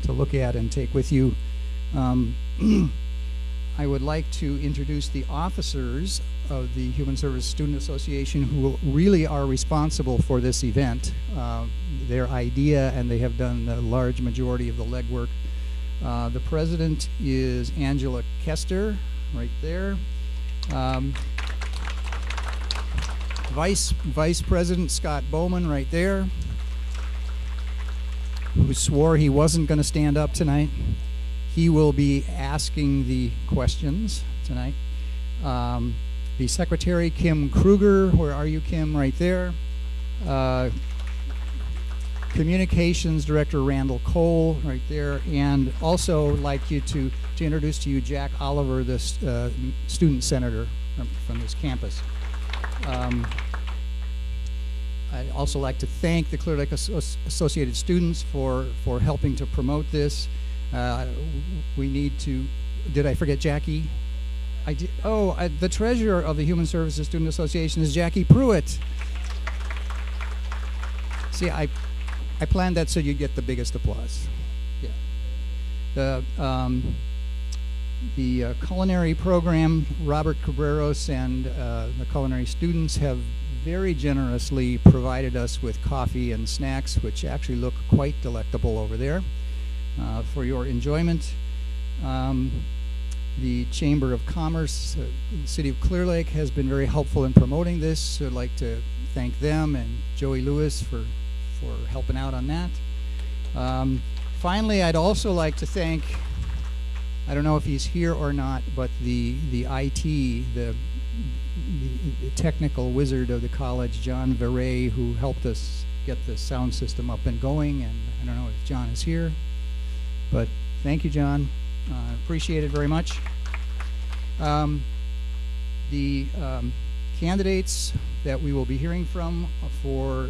to look at and take with you. I would like to introduce the officers of the Human Service Student Association who really are responsible for this event. Their idea, and they have done the large majority of the legwork. The president is Angela Kester, right there. Vice President Scott Bowman, right there, who swore he wasn't going to stand up tonight. He will be asking the questions tonight. The secretary, Kim Kruger, where are you, Kim? Right there. Communications Director Randall Cole, right there, and also like you to introduce to you Jack Oliver, the student senator from this campus. I'd also like to thank the Clear Lake Associated students for helping to promote this. We need to, did I forget Jackie? I did. Oh, the treasurer of the Human Services Student Association is Jackie Pruitt. See, I planned that so you get the biggest applause. Yeah. The culinary program, Robert Cabreros and the culinary students have very generously provided us with coffee and snacks, which actually look quite delectable over there, for your enjoyment. The Chamber of Commerce, the City of Clear Lake, has been very helpful in promoting this, so I'd like to thank them and Joey Lewis for helping out on that. Finally, I'd also like to thank, I don't know if he's here or not, but the IT, the technical wizard of the college, John Veray, who helped us get the sound system up and going, and I don't know if John is here, but thank you, John. Appreciate it very much. The candidates that we will be hearing from for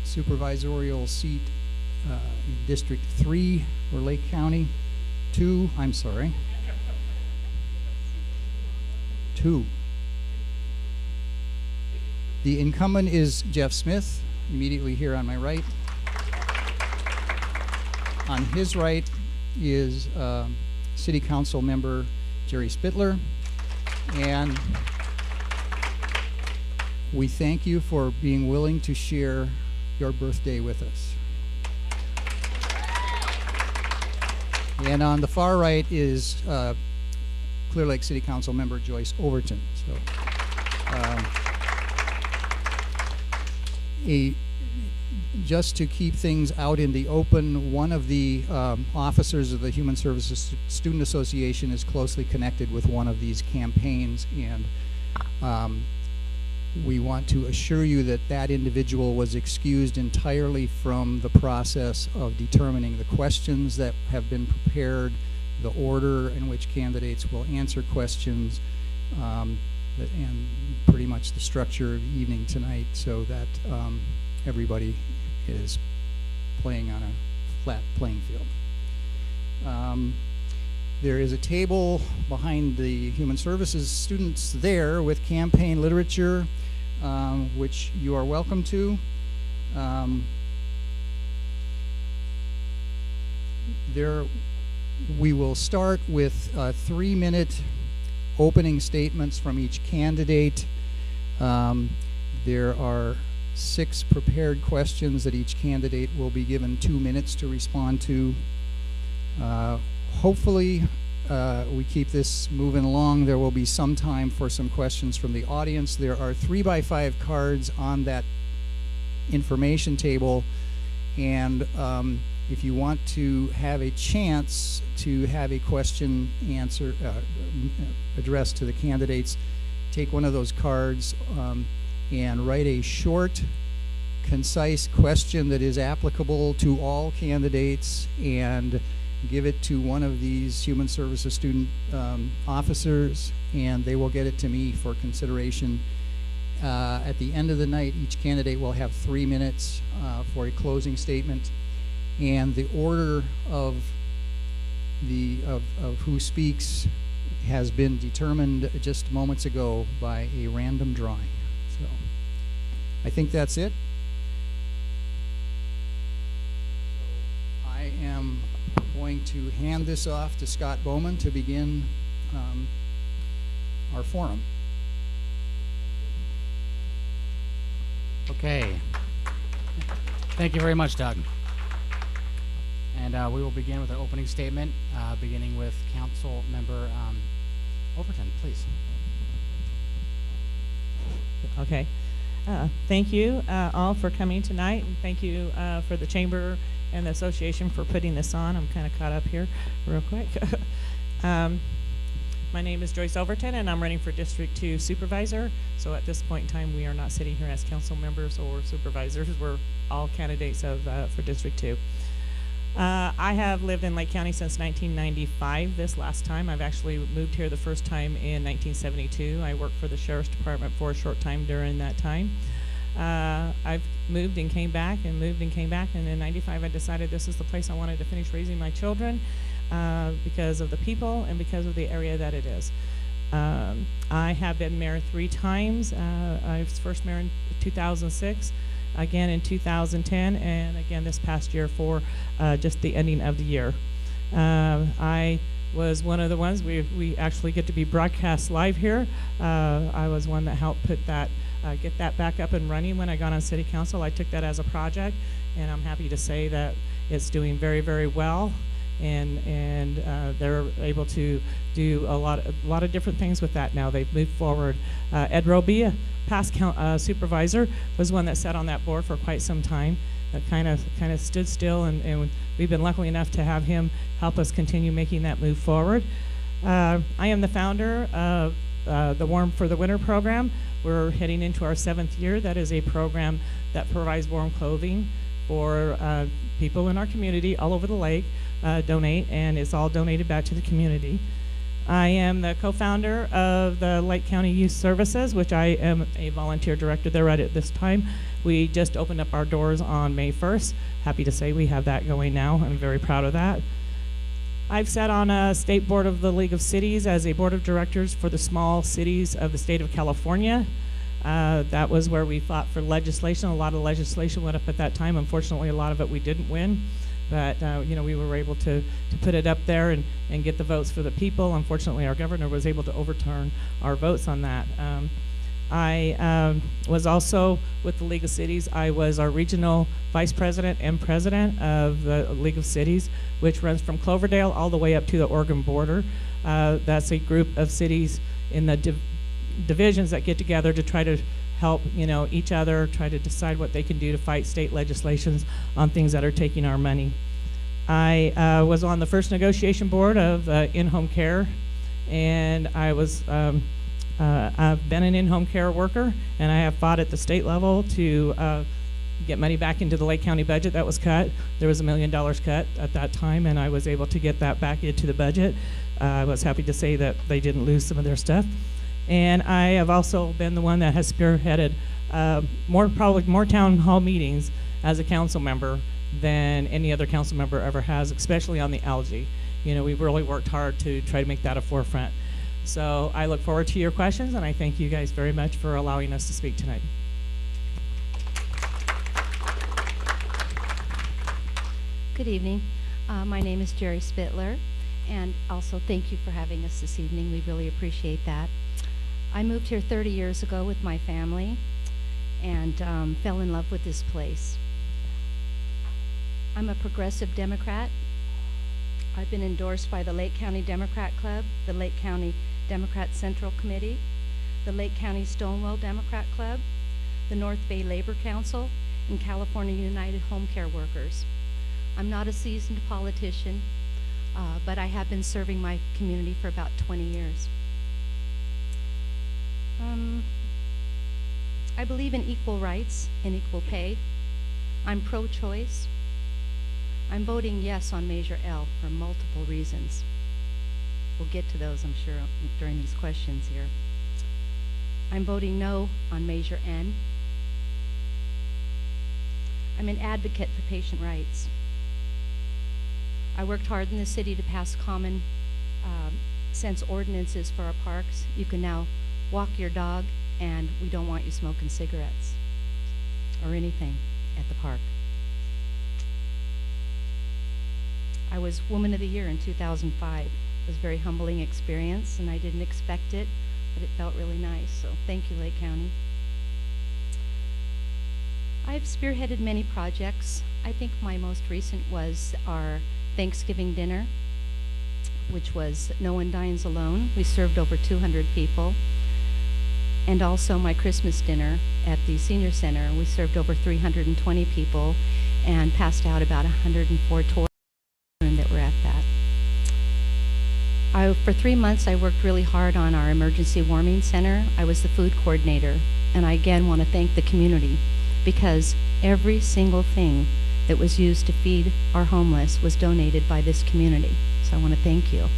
supervisorial seat in District 3 for Lake County, 2, I'm sorry, 2. The incumbent is Jeff Smith, immediately here on my right. On his right is City Council member Jerry Spittler, and we thank you for being willing to share your birthday with us. And on the far right is Clear Lake City Council member Joyce Overton. So, just to keep things out in the open, one of the officers of the Human Services Student Association is closely connected with one of these campaigns, and we want to assure you that that individual was excused entirely from the process of determining the questions that have been prepared, the order in which candidates will answer questions, and pretty much the structure of the evening tonight, so that everybody is playing on a flat playing field. There is a table behind the Human Services students there with campaign literature, which you are welcome to. We will start with 3-minute opening statements from each candidate. There are 6 prepared questions that each candidate will be given 2 minutes to respond to. Hopefully, we keep this moving along. There will be some time for some questions from the audience. There are 3x5 cards on that information table, and if you want to have a chance to have a question addressed to the candidates, take one of those cards and write a short, concise question that is applicable to all candidates, and give it to one of these Human Services student officers, and they will get it to me for consideration. At the end of the night, each candidate will have 3 minutes for a closing statement, and the order of who speaks has been determined just moments ago by a random drawing. So I think that's it. I am to hand this off to Scott Bowman to begin our forum. Okay. Thank you very much, Doug. And we will begin with an opening statement, beginning with Council Member Overton, please. Okay. Thank you all for coming tonight, and thank you for the Chamber and the Association for putting this on. I'm kind of caught up here real quick. My name is Joyce Overton, and I'm running for District 2 Supervisor. So at this point in time, we are not sitting here as council members or supervisors. We're all candidates for District 2. I have lived in Lake County since 1995. This last time, I've actually moved here the first time in 1972. I worked for the Sheriff's Department for a short time during that time. I've moved and came back and moved and came back, and in 95 I decided this is the place I wanted to finish raising my children because of the people and because of the area that it is. I have been married 3 times. I was first married in 2006, again in 2010, and again this past year for just the ending of the year. I was one of the ones, we actually get to be broadcast live here. I was one that helped put that, get that back up and running when I got on City Council. I took that as a project, and I'm happy to say that it's doing very, very well. And they're able to do a lot of different things with that now. They've moved forward. Ed Roby, a past supervisor, was one that sat on that board for quite some time. That kind of stood still, and we've been lucky enough to have him help us continue making that move forward. I am the founder of the Warm for the Winter program. We're heading into our 7th year. That is a program that provides warm clothing for people in our community all over the lake. Donate, and it's all donated back to the community. I am the co-founder of the Lake County Youth Services, which I am a volunteer director there right at this time. We just opened up our doors on May 1st. Happy to say we have that going now. I'm very proud of that. I've sat on a state board of the League of Cities as a board of directors for the small cities of the state of California. That was where we fought for legislation. A lot of legislation went up at that time. Unfortunately, a lot of it we didn't win. But you know, we were able to put it up there and get the votes for the people. Unfortunately, our governor was able to overturn our votes on that. I was also with the League of Cities. I was our regional vice president and president of the League of Cities, which runs from Cloverdale all the way up to the Oregon border. That's a group of cities in the divisions that get together to try to help, you know, each other, try to decide what they can do to fight state legislations on things that are taking our money. I was on the first negotiation board of in-home care, and I was I've been an in-home care worker, and I have fought at the state level to get money back into the Lake County budget that was cut. There was $1 million cut at that time, and I was able to get that back into the budget. I was happy to say that they didn't lose some of their stuff. And I have also been the one that has spearheaded probably more town hall meetings as a council member than any other council member ever has, especially on the algae. You know, we've really worked hard to try to make that a forefront. So I look forward to your questions, and I thank you guys very much for allowing us to speak tonight. Good evening. My name is Jerry Spittler, and also thank you for having us this evening. We really appreciate that. I moved here 30 years ago with my family and fell in love with this place. I'm a progressive Democrat. I've been endorsed by the Lake County Democrat Club, the Lake County Democrat Central Committee, the Lake County Stonewall Democrat Club, the North Bay Labor Council, and California United Home Care Workers. I'm not a seasoned politician, but I have been serving my community for about 20 years. I believe in equal rights and equal pay. I'm pro-choice. I'm voting yes on Measure L for multiple reasons. We'll get to those, I'm sure, during these questions here. I'm voting no on Measure N. I'm an advocate for patient rights. I worked hard in the city to pass common sense ordinances for our parks. You can now walk your dog, and we don't want you smoking cigarettes or anything at the park. I was Woman of the Year in 2005. It was a very humbling experience, and I didn't expect it, but it felt really nice. So thank you, Lake County. I've spearheaded many projects. I think my most recent was our Thanksgiving dinner, which was No One Dines Alone. We served over 200 people. And also my Christmas dinner at the Senior Center. We served over 320 people and passed out about 104 toys that were at that. For 3 months, I worked really hard on our emergency warming center. I was the food coordinator, and I again want to thank the community because every single thing that was used to feed our homeless was donated by this community. So I want to thank you.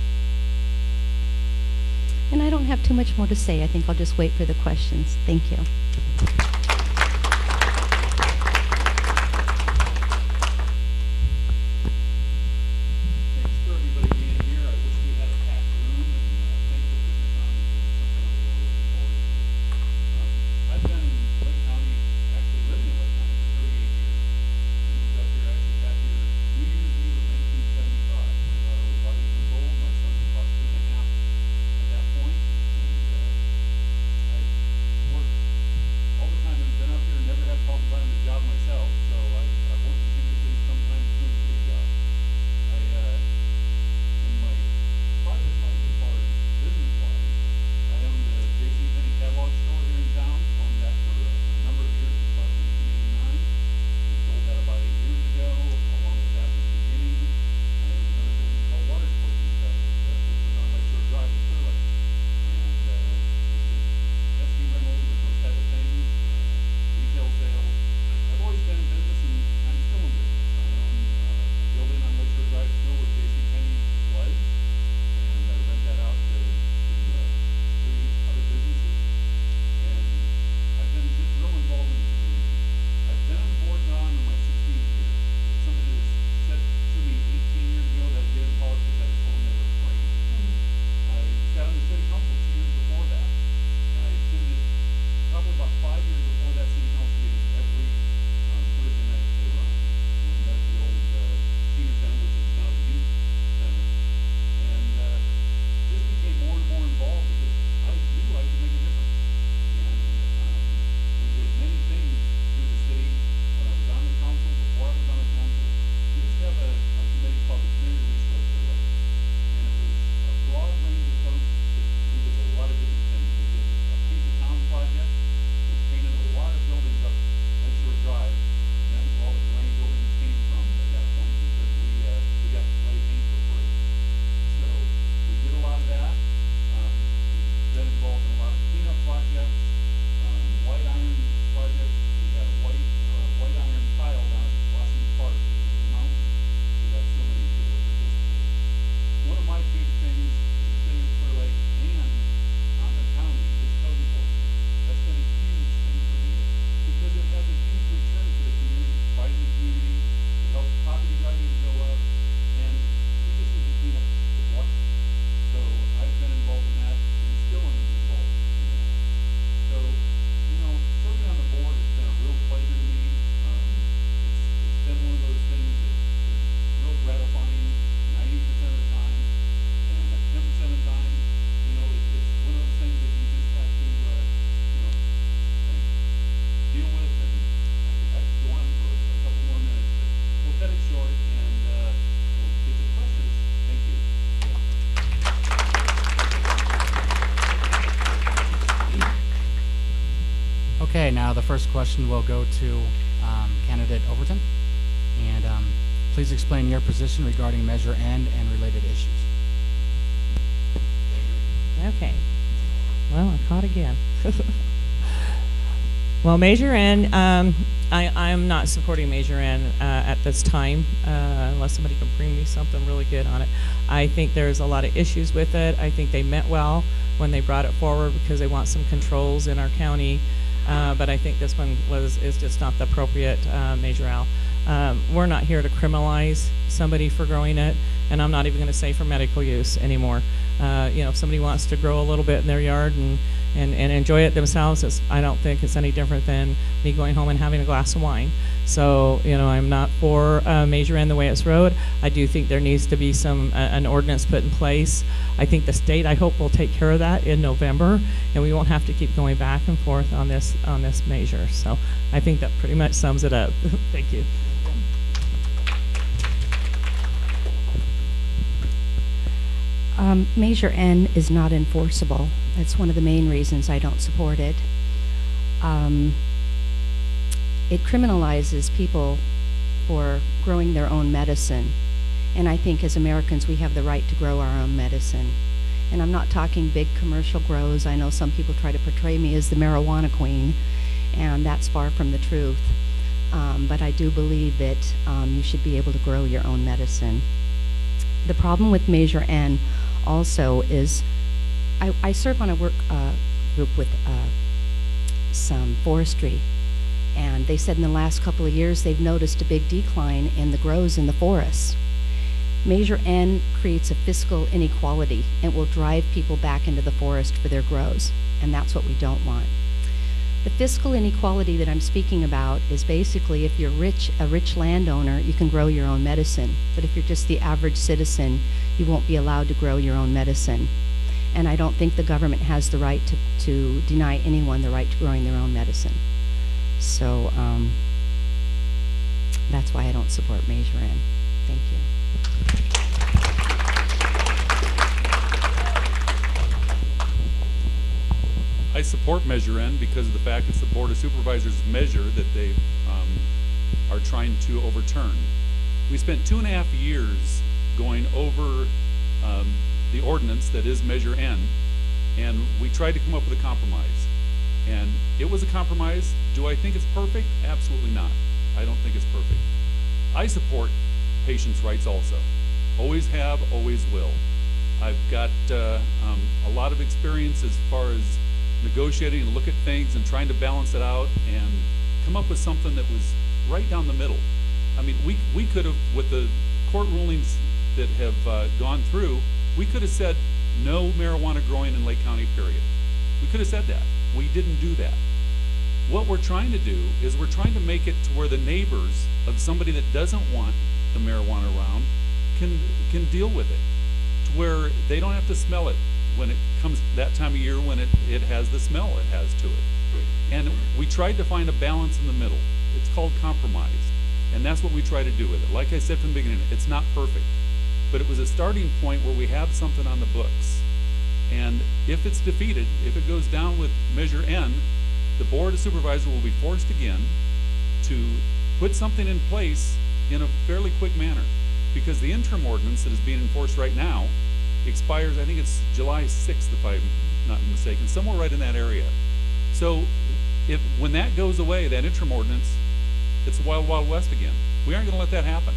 And I don't have too much more to say. I think I'll just wait for the questions. Thank you. Thanks for everybody being here. I wish we had a packed room, and thanks for putting this on because it's something I'm really looking forward to. I've been in Lake County, actually living in Lake County for 38 years. I moved up here, actually got here New Year's Eve of 1975. My daughter was about 8 years old, my son was about 2 and a half at that point, and I worked all the time and been up here, never had problems finding a job myself, so I've worked continuously, sometimes 2 and 3 jobs. In my private life, as far as business-wise, I owned a JCPenney catalog store here in town, owned that for a number of years, since about 1989. We sold that about 8 years ago, along with that from the beginning. I owned another business called Water Sports and Stuff, which was on Lakeshore Drive in Clear Lake. And we did SU rentals and those type of things, retail sales. I've always been in business, and I'm still in business. I own a building on Lakeshore Drive still where JCPenney was, and I rent that out to 3 other businesses. And I've been just real involved in the community. I've been on the board now, I'm in my 16th year. If somebody had said to me 18 years ago that I'd get in politics, I'd have told them they were crazy. I sat on the city council 2 years before that, and I attended probably about 5 years before that city council meeting every Thursday night that they were on. We met at the old senior center, which is now the youth center, and just became more and more involved because I knew I could make a difference. And we did many things through the city when I was on the council, before I was on the council. We used to have a committee called the Community Resource Clear Lake, and it was a broad range of folks that we did a lot of different things. We did a Paint the Town project, which painted a lot of buildings up Lakeshore Drive, and that's where all the gray buildings came from at that point because we got spray paint for free. So we did a lot of that. We've been involved in a lot of cleanup projects, white iron projects. We had a white iron tile down at Washington Park, which is a mountain. We got so many people that participated. One of my big things in the city of Clear Lake and on the county is code enforcement. That's been a huge thing for me because it has a huge return for the community, fighting the community, it helps property values go up, and we just need to clean up the block. So I've been involved in that and still am involved in that. So, serving on the board has been a real pleasure to me. It's been one of those things that is real gratifying 90% of the time, and at 10% of the time, it's one of those things that you just have to, deal with. And I could go on for a couple more minutes, but we'll cut it short and we'll get to the questions. Thank you. Okay, now the first question will go to candidate Overton. And please explain your position regarding Measure N and related issues. Okay. Well, I'm caught again. Well, Measure N, I'm not supporting Measure N at this time, unless somebody can bring me something really good on it. I think there's a lot of issues with it. I think they meant well when they brought it forward because they want some controls in our county. But I think this one is just not the appropriate Measure L. We're not here to criminalize somebody for growing it. and I'm not even going to say for medical use anymore. You know, if somebody wants to grow a little bit in their yard and enjoy it themselves, I don't think it's any different than me going home and having a glass of wine. So, you know, I'm not for Measure N the way it's wrote. I do think there needs to be an ordinance put in place. I think the state, I hope, will take care of that in November, and we won't have to keep going back and forth on this measure. So I think that pretty much sums it up. Thank you. Measure N is not enforceable. That's one of the main reasons I don't support it. It criminalizes people for growing their own medicine. And I think as Americans we have the right to grow our own medicine. And I'm not talking big commercial grows. I know some people try to portray me as the marijuana queen, and that's far from the truth. But I do believe that you should be able to grow your own medicine. The problem with Measure N also is I serve on a work group with some forestry, and they said in the last couple of years they've noticed a big decline in the grows in the forests. Measure N creates a fiscal inequality and will drive people back into the forest for their grows, and that's what we don't want. The fiscal inequality that I'm speaking about is basically if you're a rich landowner, you can grow your own medicine. But if you're just the average citizen, you won't be allowed to grow your own medicine. And I don't think the government has the right to deny anyone the right to growing their own medicine. So that's why I don't support Measure N. Thank you. I support Measure N because of the fact it's the Board of Supervisors' measure that they are trying to overturn. We spent 2.5 years going over the ordinance that is Measure N, and we tried to come up with a compromise. And it was a compromise. Do I think it's perfect? Absolutely not. I don't think it's perfect. I support patients' rights also. Always have, always will. I've got a lot of experience as far as negotiating and look at things and trying to balance it out and come up with something that was right down the middle. I mean, we could have, with the court rulings that have gone through, we could have said no marijuana growing in Lake County, period. We could have said that. We didn't do that. What we're trying to do is we're trying to make it to where the neighbors of somebody that doesn't want the marijuana around can deal with it, to where they don't have to smell it when it comes that time of year when it has the smell it has to it. And we tried to find a balance in the middle. It's called compromise. And that's what we try to do with it. Like I said from the beginning, it's not perfect. But it was a starting point where we have something on the books. And if it's defeated, if it goes down with Measure N, the Board of Supervisors will be forced again to put something in place in a fairly quick manner. Because the interim ordinance that is being enforced right now expires, I think it's July 6th, if I'm not mistaken, somewhere right in that area. So when that goes away, that interim ordinance, it's the wild, wild west again. We aren't going to let that happen.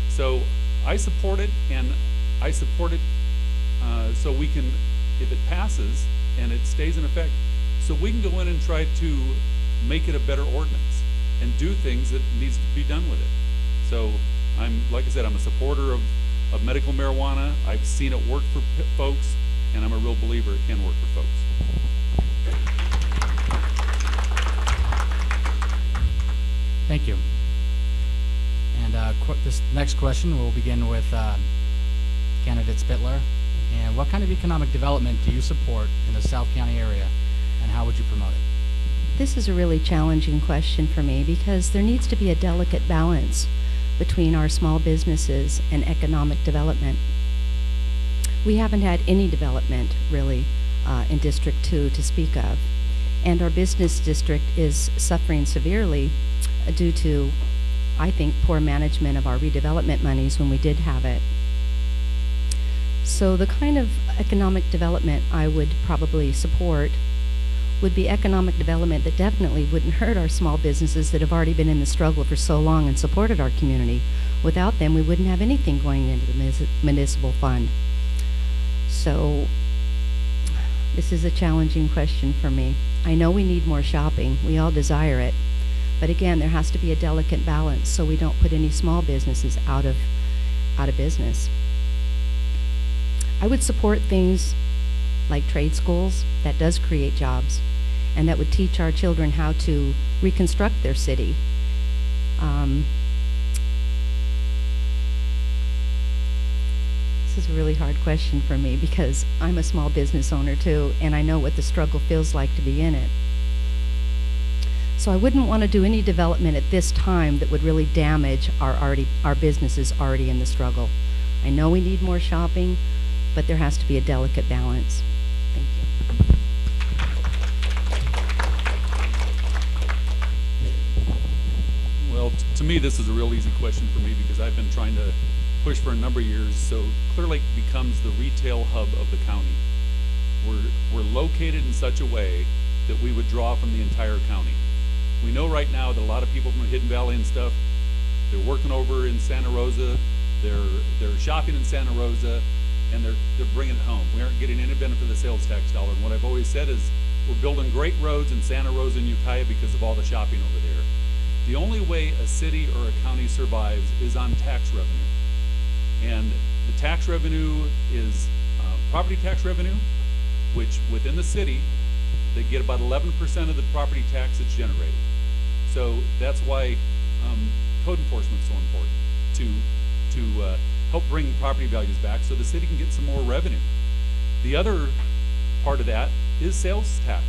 So I support it, and I support it so we can, if it passes and it stays in effect, so we can go in and try to make it a better ordinance and do things that needs to be done with it. So like I said, I'm a supporter of medical marijuana. I've seen it work for folks, and I'm a real believer it can work for folks. Thank you. And this next question will begin with candidate Spittler. And what kind of economic development do you support in the South County area, and how would you promote it? This is a really challenging question for me because there needs to be a delicate balance between our small businesses and economic development. We haven't had any development really in District 2 to speak of, and our business district is suffering severely due to, I think, poor management of our redevelopment monies when we did have it. So the kind of economic development I would probably support would be economic development that definitely wouldn't hurt our small businesses that have already been in the struggle for so long and supported our community. Without them, we wouldn't have anything going into the municipal fund. So this is a challenging question for me. I know we need more shopping. We all desire it. But again, there has to be a delicate balance so we don't put any small businesses out of business. I would support things like trade schools that does create jobs and that would teach our children how to reconstruct their city. This is a really hard question for me because I'm a small business owner too, and I know what the struggle feels like to be in it. So I wouldn't want to do any development at this time that would really damage our businesses already in the struggle. I know we need more shopping, but there has to be a delicate balance. Thank you. Well, to me, this is a real easy question for me because I've been trying to push for a number of years so Clear Lake becomes the retail hub of the county. We're located in such a way that we would draw from the entire county. We know right now that a lot of people from the Hidden Valley and stuff, they're working over in Santa Rosa, they're shopping in Santa Rosa, and they're bringing it home. We aren't getting any benefit of the sales tax dollar. And what I've always said is we're building great roads in Santa Rosa and Ukiah because of all the shopping over there. The only way a city or a county survives is on tax revenue. And the tax revenue is property tax revenue, which within the city, they get about 11% of the property tax that's generated. So that's why code enforcement is so important to help bring property values back so the city can get some more revenue. The other part of that is sales tax.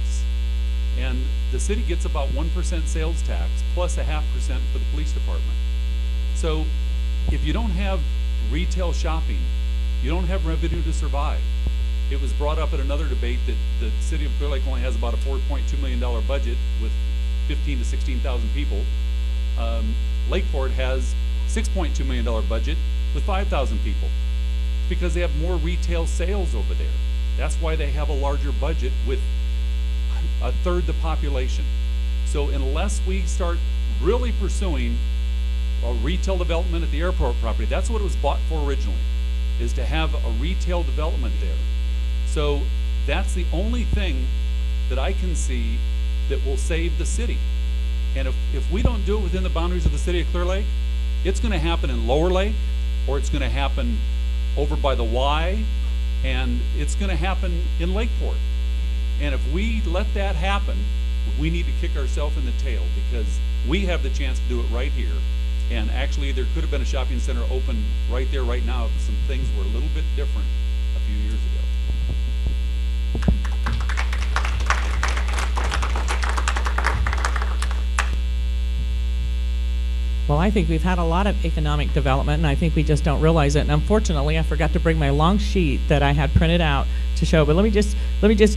And the city gets about 1% sales tax plus 0.5% for the police department. So if you don't have retail shopping, you don't have revenue to survive. It was brought up at another debate that the city of Clear Lake only has about a $4.2 million budget with 15 to 16,000 people. Lakeport has $6.2 million budget with 5,000 people because they have more retail sales over there. That's why they have a larger budget with a third the population. So unless we start really pursuing a retail development at the airport property, that's what it was bought for originally, is to have a retail development there. So that's the only thing that I can see that will save the city. And if we don't do it within the boundaries of the city of Clear Lake, it's going to happen in Lower Lake, or it's going to happen over by the Y, and it's going to happen in Lakeport. And if we let that happen, we need to kick ourselves in the tail because we have the chance to do it right here. And actually, there could have been a shopping center open right there, right now, if some things were a little bit different a few years ago. Well, I think we've had a lot of economic development, and I think we just don't realize it. And unfortunately, I forgot to bring my long sheet that I had printed out to show. But let me just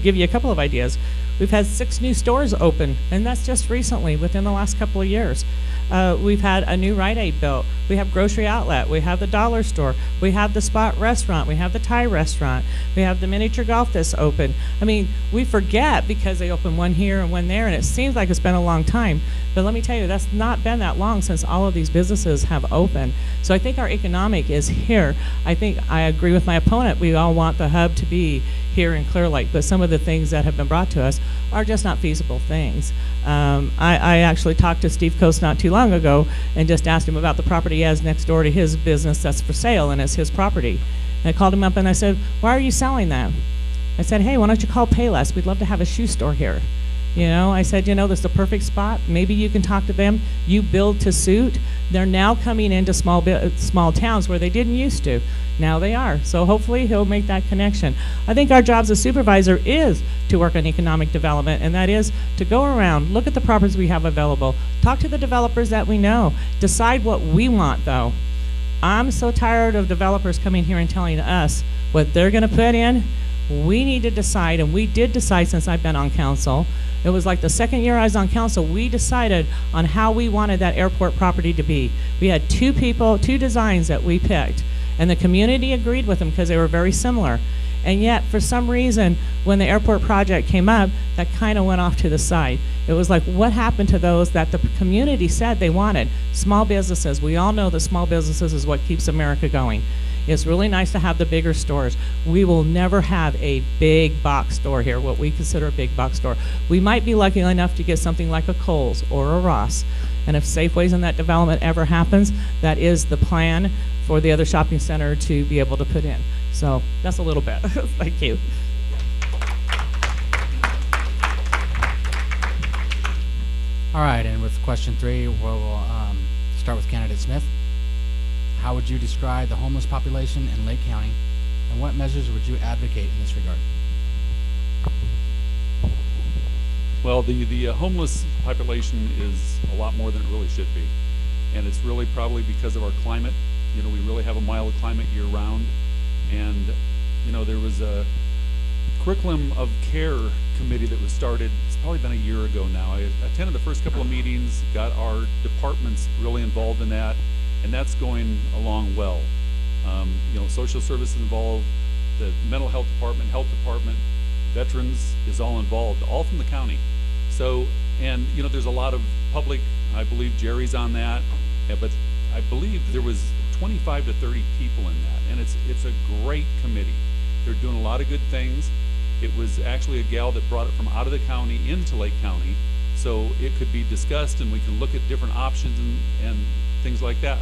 give you a couple of ideas. We've had 6 new stores open, and that's just recently, within the last couple of years. We've had a new Rite Aid built. We have Grocery Outlet. We have the Dollar Store. We have the Spot Restaurant. We have the Thai Restaurant. We have the miniature golf that's open. I mean, we forget because they open one here and one there, and it seems like it's been a long time. But let me tell you, that's not been that long since all of these businesses have opened. So I think our economic is here. I think I agree with my opponent. We all want the hub to be here in Clear Lake, but some of the things that have been brought to us are just not feasible things. I actually talked to Steve Coast not too long ago and just asked him about the property he has next door to his business that's for sale and it's his property. And I called him up and I said, why are you selling that? I said, hey, why don't you call Payless? We'd love to have a shoe store here. You know, I said, you know, this is the perfect spot. Maybe you can talk to them. You build to suit. They're now coming into small towns where they didn't used to. Now they are. So hopefully he'll make that connection. I think our job as a supervisor is to work on economic development, and that is to go around, look at the properties we have available, talk to the developers that we know, decide what we want though. I'm so tired of developers coming here and telling us what they're going to put in. We need to decide, and we did decide since I've been on council. It was like the second year I was on council, we decided on how we wanted that airport property to be. We had 2 designs that we picked, and the community agreed with them because they were very similar. And yet, for some reason, when the airport project came up, that kind of went off to the side. It was like, what happened to those that the community said they wanted? Small businesses. We all know that small businesses is what keeps America going. It's really nice to have the bigger stores. We will never have a big box store here, what we consider a big box store. We might be lucky enough to get something like a Kohl's or a Ross. And if Safeways in that development ever happens, that is the plan for the other shopping center to be able to put in. So that's a little bit. Thank you. All right, and with question 3, we'll start with candidate Smith. How would you describe the homeless population in Lake County, and what measures would you advocate in this regard? Well, the homeless population is a lot more than it really should be. And it's really probably because of our climate. You know, we really have a mild climate year round. And, you know, there was a curriculum of care committee that was started, it's probably been a year ago now. I attended the first couple of meetings, got our departments really involved in that, and that's going along well. You know, social services involved, the mental health department, veterans is all involved, all from the county. So, and you know, there's a lot of public, I believe Jerry's on that, but I believe there was 25 to 30 people in that, and it's a great committee. They're doing a lot of good things. It was actually a gal that brought it from out of the county into Lake County, so it could be discussed and we can look at different options and things like that.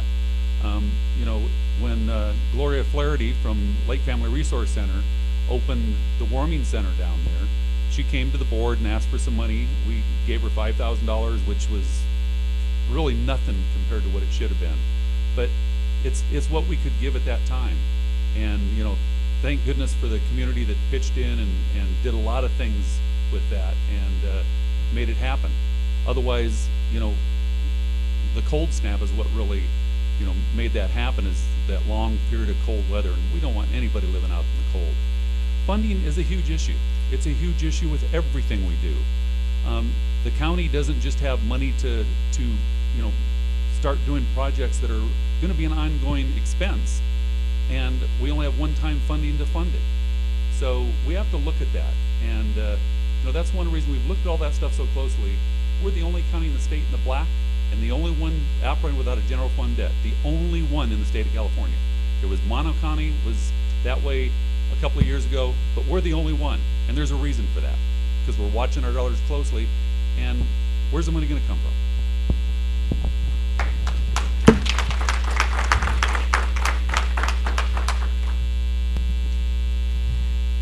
You know, when Gloria Flaherty from Lake Family Resource Center opened the warming center down there, she came to the board and asked for some money. We gave her $5,000, which was really nothing compared to what it should have been. But it's what we could give at that time. And you know, thank goodness for the community that pitched in and did a lot of things with that and made it happen. Otherwise, you know, the cold snap is what really, you know, made that happen, is that long period of cold weather, and we don't want anybody living out in the cold. Funding is a huge issue. It's a huge issue with everything we do. The county doesn't just have money to you know, start doing projects that are going to be an ongoing expense, and we only have one-time funding to fund it. So we have to look at that, and you know, that's one reason we've looked at all that stuff so closely. We're the only county in the state in the black, and the only one operating without a general fund debt. The only one in the state of California. There was Mono County was that way a couple of years ago, but we're the only one, and there's a reason for that, because we're watching our dollars closely, and where's the money going to come from?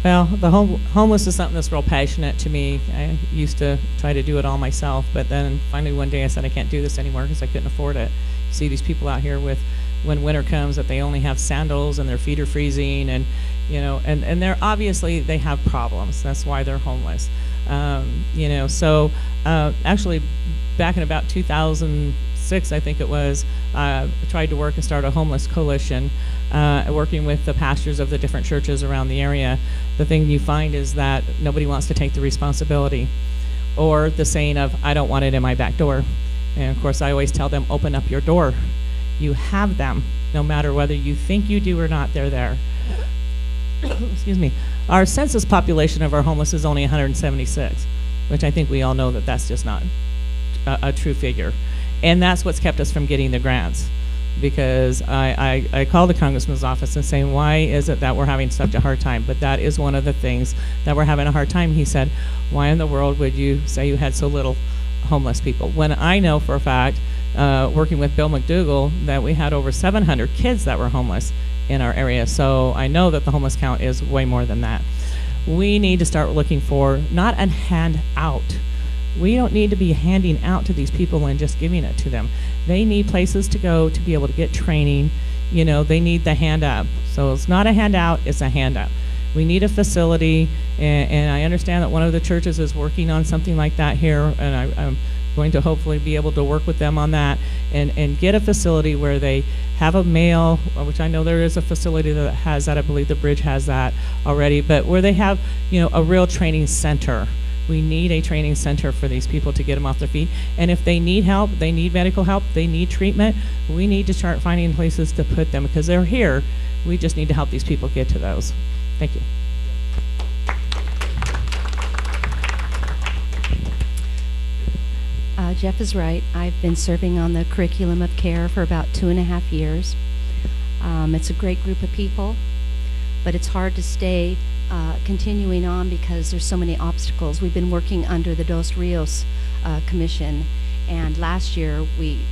Well, the homeless is something that's real passionate to me. I used to try to do it all myself, but then finally one day I said I can't do this anymore because I couldn't afford it. You see these people out here with, when winter comes, that they only have sandals and their feet are freezing, and you know, and they're obviously, they have problems. That's why they're homeless. You know, so actually back in about 2006, I think it was, tried to work and start a homeless coalition, working with the pastors of the different churches around the area. The thing you find is that nobody wants to take the responsibility, or the saying of, I don't want it in my back door. And of course I always tell them, open up your door. You have them, no matter whether you think you do or not, they're there. Excuse me. Our census population of our homeless is only 176, which I think we all know that that's just not a true figure. And that's what's kept us from getting the grants. Because I called the congressman's office and saying, why is it that we're having such a hard time? But that is one of the things that we're having a hard time. He said, why in the world would you say you had so little homeless people? When I know for a fact, working with Bill McDougall, that we had over 700 kids that were homeless in our area. So I know that the homeless count is way more than that. We need to start looking for not a handout. We don't need to be handing out to these people and just giving it to them. They need places to go to be able to get training. You know, they need the handout. So it's not a handout, it's a handout. We need a facility, and I understand that one of the churches is working on something like that here, and I'm going to hopefully be able to work with them on that and get a facility where they have a male, which I know there is a facility that has that. I believe the Bridge has that already, but where they have, you know, a real training center. We need a training center for these people to get them off their feet. And if they need help, they need medical help, they need treatment, we need to start finding places to put them because they're here. We just need to help these people get to those. Thank you. Jeff is right. I've been serving on the curriculum of care for about 2.5 years. It's a great group of people, but it's hard to stay continuing on because there's so many obstacles. We've been working under the Dos Rios Commission, and last year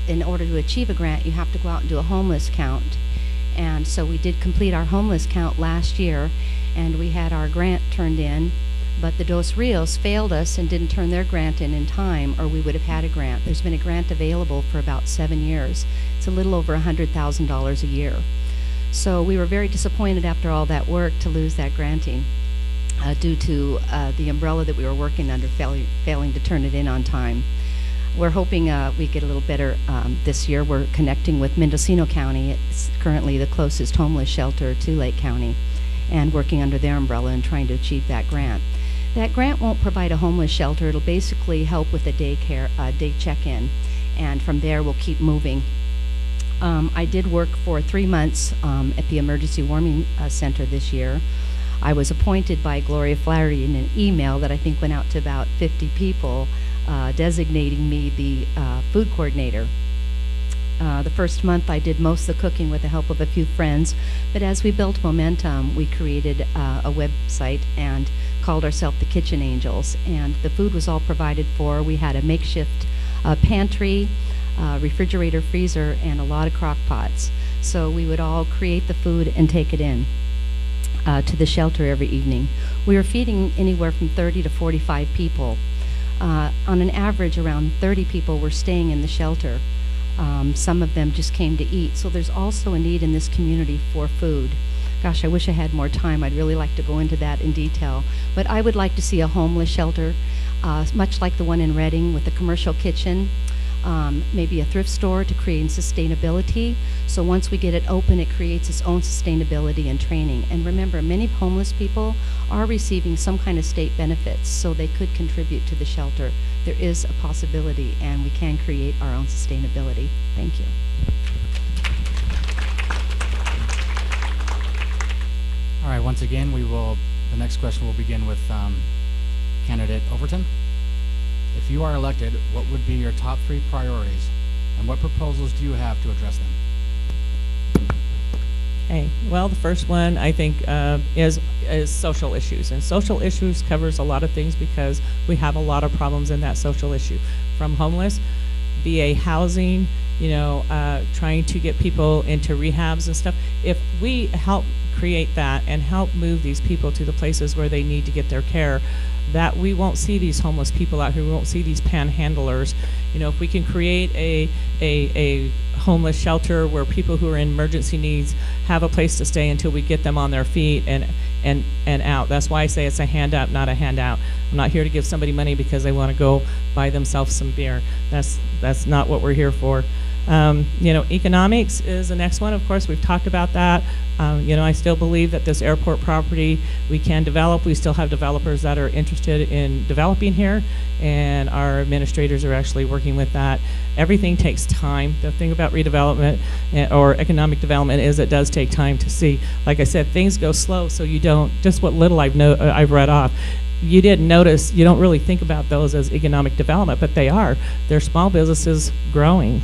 in order to achieve a grant, you have to go out and do a homeless count. And so we did complete our homeless count last year, and we had our grant turned in, but the Dos Rios failed us and didn't turn their grant in time, or we would have had a grant. There's been a grant available for about 7 years. It's a little over $100,000 a year. So we were very disappointed after all that work to lose that granting due to the umbrella that we were working under failing to turn it in on time. We're hoping we get a little better this year. We're connecting with Mendocino County. It's currently the closest homeless shelter to Lake County, and working under their umbrella and trying to achieve that grant. That grant won't provide a homeless shelter. It'll basically help with a day check-in, and from there we'll keep moving. I did work for 3 months at the Emergency Warming Center this year. I was appointed by Gloria Flaherty in an email that I think went out to about 50 people, designating me the food coordinator. The first month I did most of the cooking with the help of a few friends, but as we built momentum, we created a website and called ourselves the Kitchen Angels, and the food was all provided for. We had a makeshift pantry, refrigerator, freezer, and a lot of crock pots. So we would all create the food and take it in to the shelter every evening. We were feeding anywhere from 30 to 45 people. On an average, around 30 people were staying in the shelter. Some of them just came to eat. So there's also a need in this community for food. Gosh, I wish I had more time. I'd really like to go into that in detail. But I would like to see a homeless shelter, much like the one in Reading, with a commercial kitchen, maybe a thrift store to create sustainability. So once we get it open, it creates its own sustainability and training. And remember, many homeless people are receiving some kind of state benefits, so they could contribute to the shelter. There is a possibility, and we can create our own sustainability. Thank you. All right, once again, the next question will begin with candidate Overton. If you are elected, what would be your top 3 priorities, and what proposals do you have to address them? Okay, well, the first one I think is social issues, and social issues covers a lot of things because we have a lot of problems in that social issue, from homeless, VA housing, trying to get people into rehabs and stuff. If we help create that and help move these people to the places where they need to get their care, that we won't see these homeless people out here, we won't see these panhandlers. If we can create a homeless shelter where people who are in emergency needs have a place to stay until we get them on their feet and out. That's why I say it's a handout, not a handout. I'm not here to give somebody money because they want to go buy themselves some beer. That's not what we're here for. Economics is the next one. Of course, we've talked about that. I still believe that this airport property we can develop. We still have developers that are interested in developing here, and our administrators are actually working with that. Everything takes time. The thing about redevelopment or economic development is it does take time to see. Like I said, things go slow, so you don't, just what little I've read off, you didn't notice, you don't really think about those as economic development, but they are. They're small businesses growing.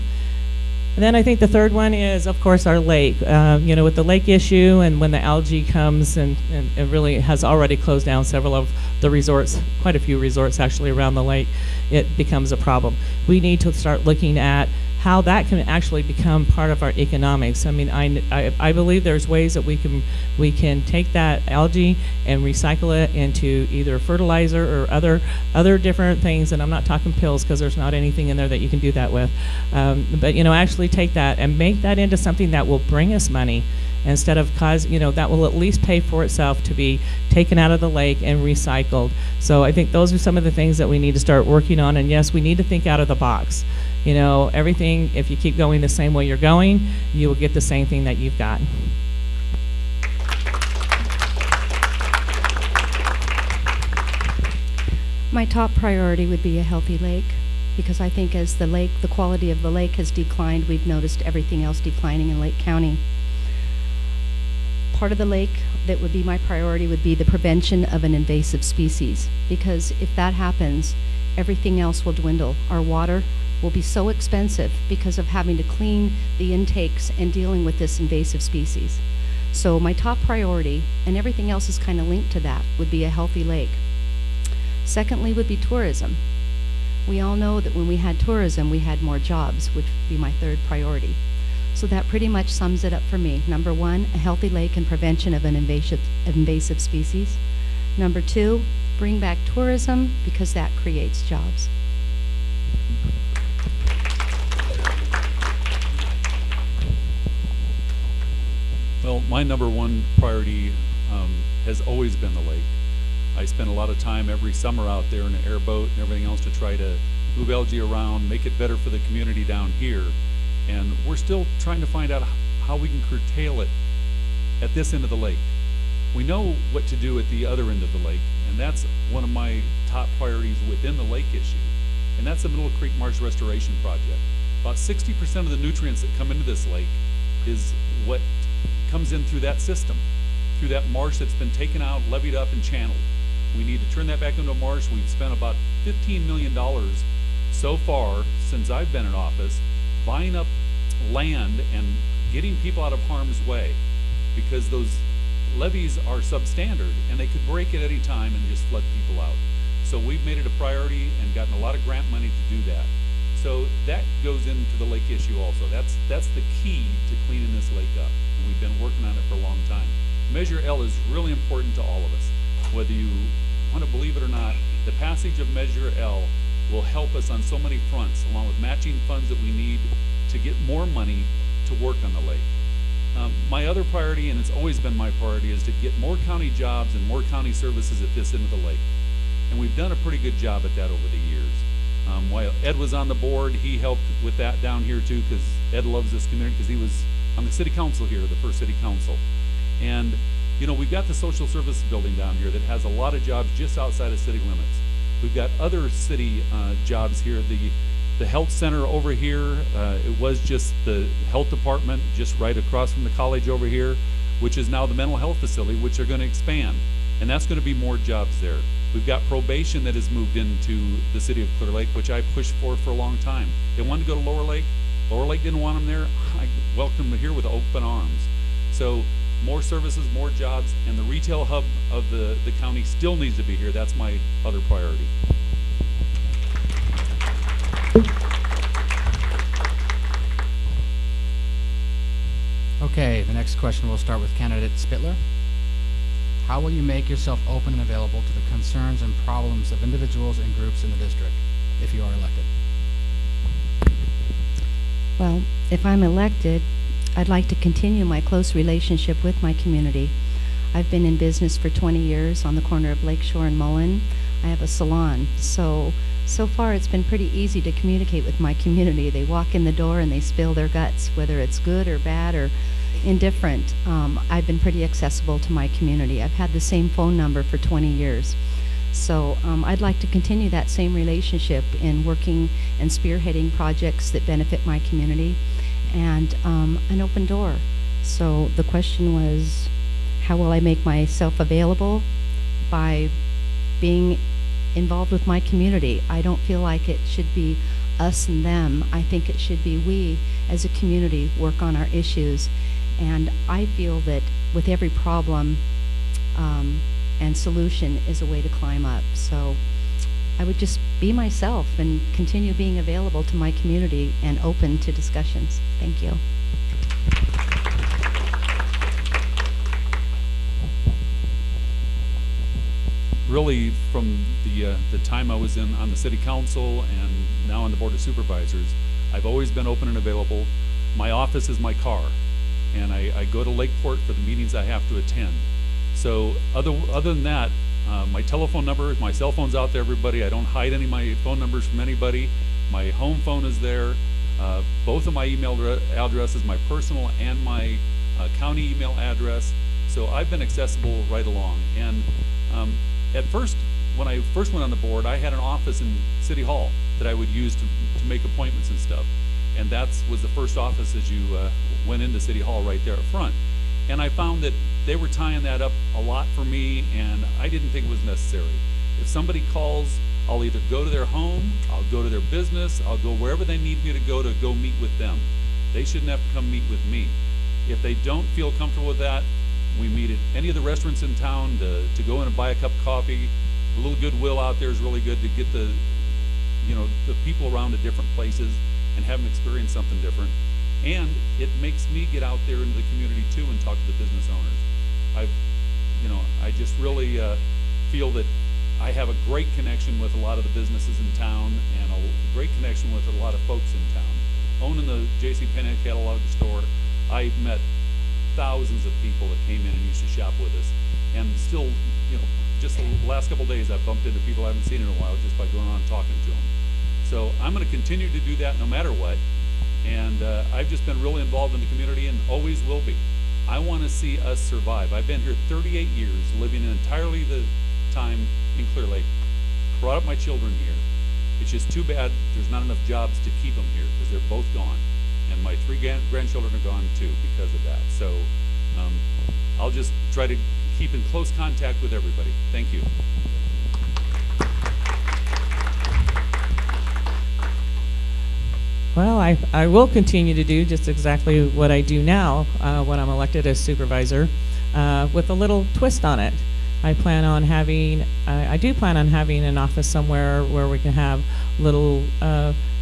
And then I think the third one is, of course, our lake. With the lake issue and when the algae comes and it really has already closed down several of the resorts, quite a few resorts actually around the lake, it becomes a problem. We need to start looking at how that can actually become part of our economics. I mean, I believe there's ways that we can take that algae and recycle it into either fertilizer or other different things. And I'm not talking pills because there's not anything in there that you can do that with. But actually take that and make that into something that will bring us money instead of that will at least pay for itself to be taken out of the lake and recycled. So I think those are some of the things that we need to start working on. And yes, we need to think out of the box. Everything, if you keep going the same way you're going, you will get the same thing that you've got. My top priority would be a healthy lake, because I think as the quality of the lake has declined, we've noticed everything else declining in Lake County. Part of the lake that would be my priority would be the prevention of an invasive species, because if that happens, everything else will dwindle. Our water will be so expensive because of having to clean the intakes and dealing with this invasive species. So my top priority, and everything else is kind of linked to that, would be a healthy lake. Secondly would be tourism. We all know that when we had tourism, we had more jobs, which would be my third priority. So that pretty much sums it up for me. Number one, a healthy lake and prevention of an invasive species. Number two, bring back tourism because that creates jobs. Well, my number one priority has always been the lake. I spend a lot of time every summer out there in an airboat and everything else to try to move algae around, make it better for the community down here. And we're still trying to find out how we can curtail it at this end of the lake. We know what to do at the other end of the lake, and that's one of my top priorities within the lake issue. And that's the Middle Creek Marsh Restoration Project. About 60% of the nutrients that come into this lake is what comes in through that system, through that marsh that's been taken out, levied up, and channeled. We need to turn that back into a marsh. We've spent about $15 million so far since I've been in office buying up land and getting people out of harm's way, because those levees are substandard and they could break at any time and just flood people out. So we've made it a priority and gotten a lot of grant money to do that. So that goes into the lake issue also. That's the key to cleaning this lake up, and we've been working on it for a long time. Measure L is really important to all of us. Whether you want to believe it or not, the passage of Measure L will help us on so many fronts, along with matching funds that we need to get more money to work on the lake. My other priority, and it's always been my priority, is to get more county jobs and more county services at this end of the lake. And we've done a pretty good job at that over the years. While Ed was on the board, he helped with that down here too, because Ed loves this community, because he was on the city council here, the first city council. And you know, we've got the social service building down here that has a lot of jobs just outside of city limits. We've got other city jobs here. The health center over here, it was just the health department just right across from the college over here, which is now the mental health facility, which they're going to expand. And that's going to be more jobs there. We've got probation that has moved into the city of Clear Lake, which I pushed for a long time. They wanted to go to Lower Lake. Lower Lake didn't want them there. I welcomed them here with open arms. So more services, more jobs, and the retail hub of the county still needs to be here. That's my other priority. Okay, the next question will start with candidate Spittler. How will you make yourself open and available to the concerns and problems of individuals and groups in the district if you are elected? Well, if I'm elected, I'd like to continue my close relationship with my community. I've been in business for 20 years on the corner of Lakeshore and Mullen. I have a salon, so far it's been pretty easy to communicate with my community. They walk in the door and they spill their guts, whether it's good or bad or indifferent. I've been pretty accessible to my community. I've had the same phone number for 20 years. So I'd like to continue that same relationship in working and spearheading projects that benefit my community, and an open door. So the question was, how will I make myself available? By being involved with my community. I don't feel like it should be us and them. I think it should be we as a community work on our issues. And I feel that with every problem and solution is a way to climb up. So I would just be myself and continue being available to my community and open to discussions. Thank you. Really, from the time I was on the city council and now on the board of supervisors, I've always been open and available. My office is my car, and I go to Lakeport for the meetings I have to attend. So other than that, my telephone number, my cell phone's out there, everybody. I don't hide any of my phone numbers from anybody. My home phone is there. Both of my email addresses, my personal and my county email address. So I've been accessible right along. And at first, when I first went on the board, I had an office in City Hall that I would use to make appointments and stuff. And that was the first office as you went into City Hall right there up front. And I found that they were tying that up a lot for me, and I didn't think it was necessary. If somebody calls, I'll either go to their home, I'll go to their business, I'll go wherever they need me to go meet with them. They shouldn't have to come meet with me. If they don't feel comfortable with that, we meet at any of the restaurants in town to go in and buy a cup of coffee. A little goodwill out there is really good to get the people around to different places and have them experience something different. And it makes me get out there into the community too and talk to the business owners. I just really feel that I have a great connection with a lot of the businesses in town and a great connection with a lot of folks in town. Owning the JCPenney catalog store, I met thousands of people that came in and used to shop with us. And still, just the last couple days I've bumped into people I haven't seen in a while just by going around and talking to them. So I'm going to continue to do that no matter what. And I've just been really involved in the community and always will be. I want to see us survive. I've been here 38 years, living entirely the time in Clear Lake. Brought up my children here. It's just too bad there's not enough jobs to keep them here because they're both gone. And my 3 grandchildren are gone too because of that. So I'll just try to keep in close contact with everybody. Thank you. Well, I will continue to do just exactly what I do now when I'm elected as supervisor, with a little twist on it. I do plan on having an office somewhere where we can have little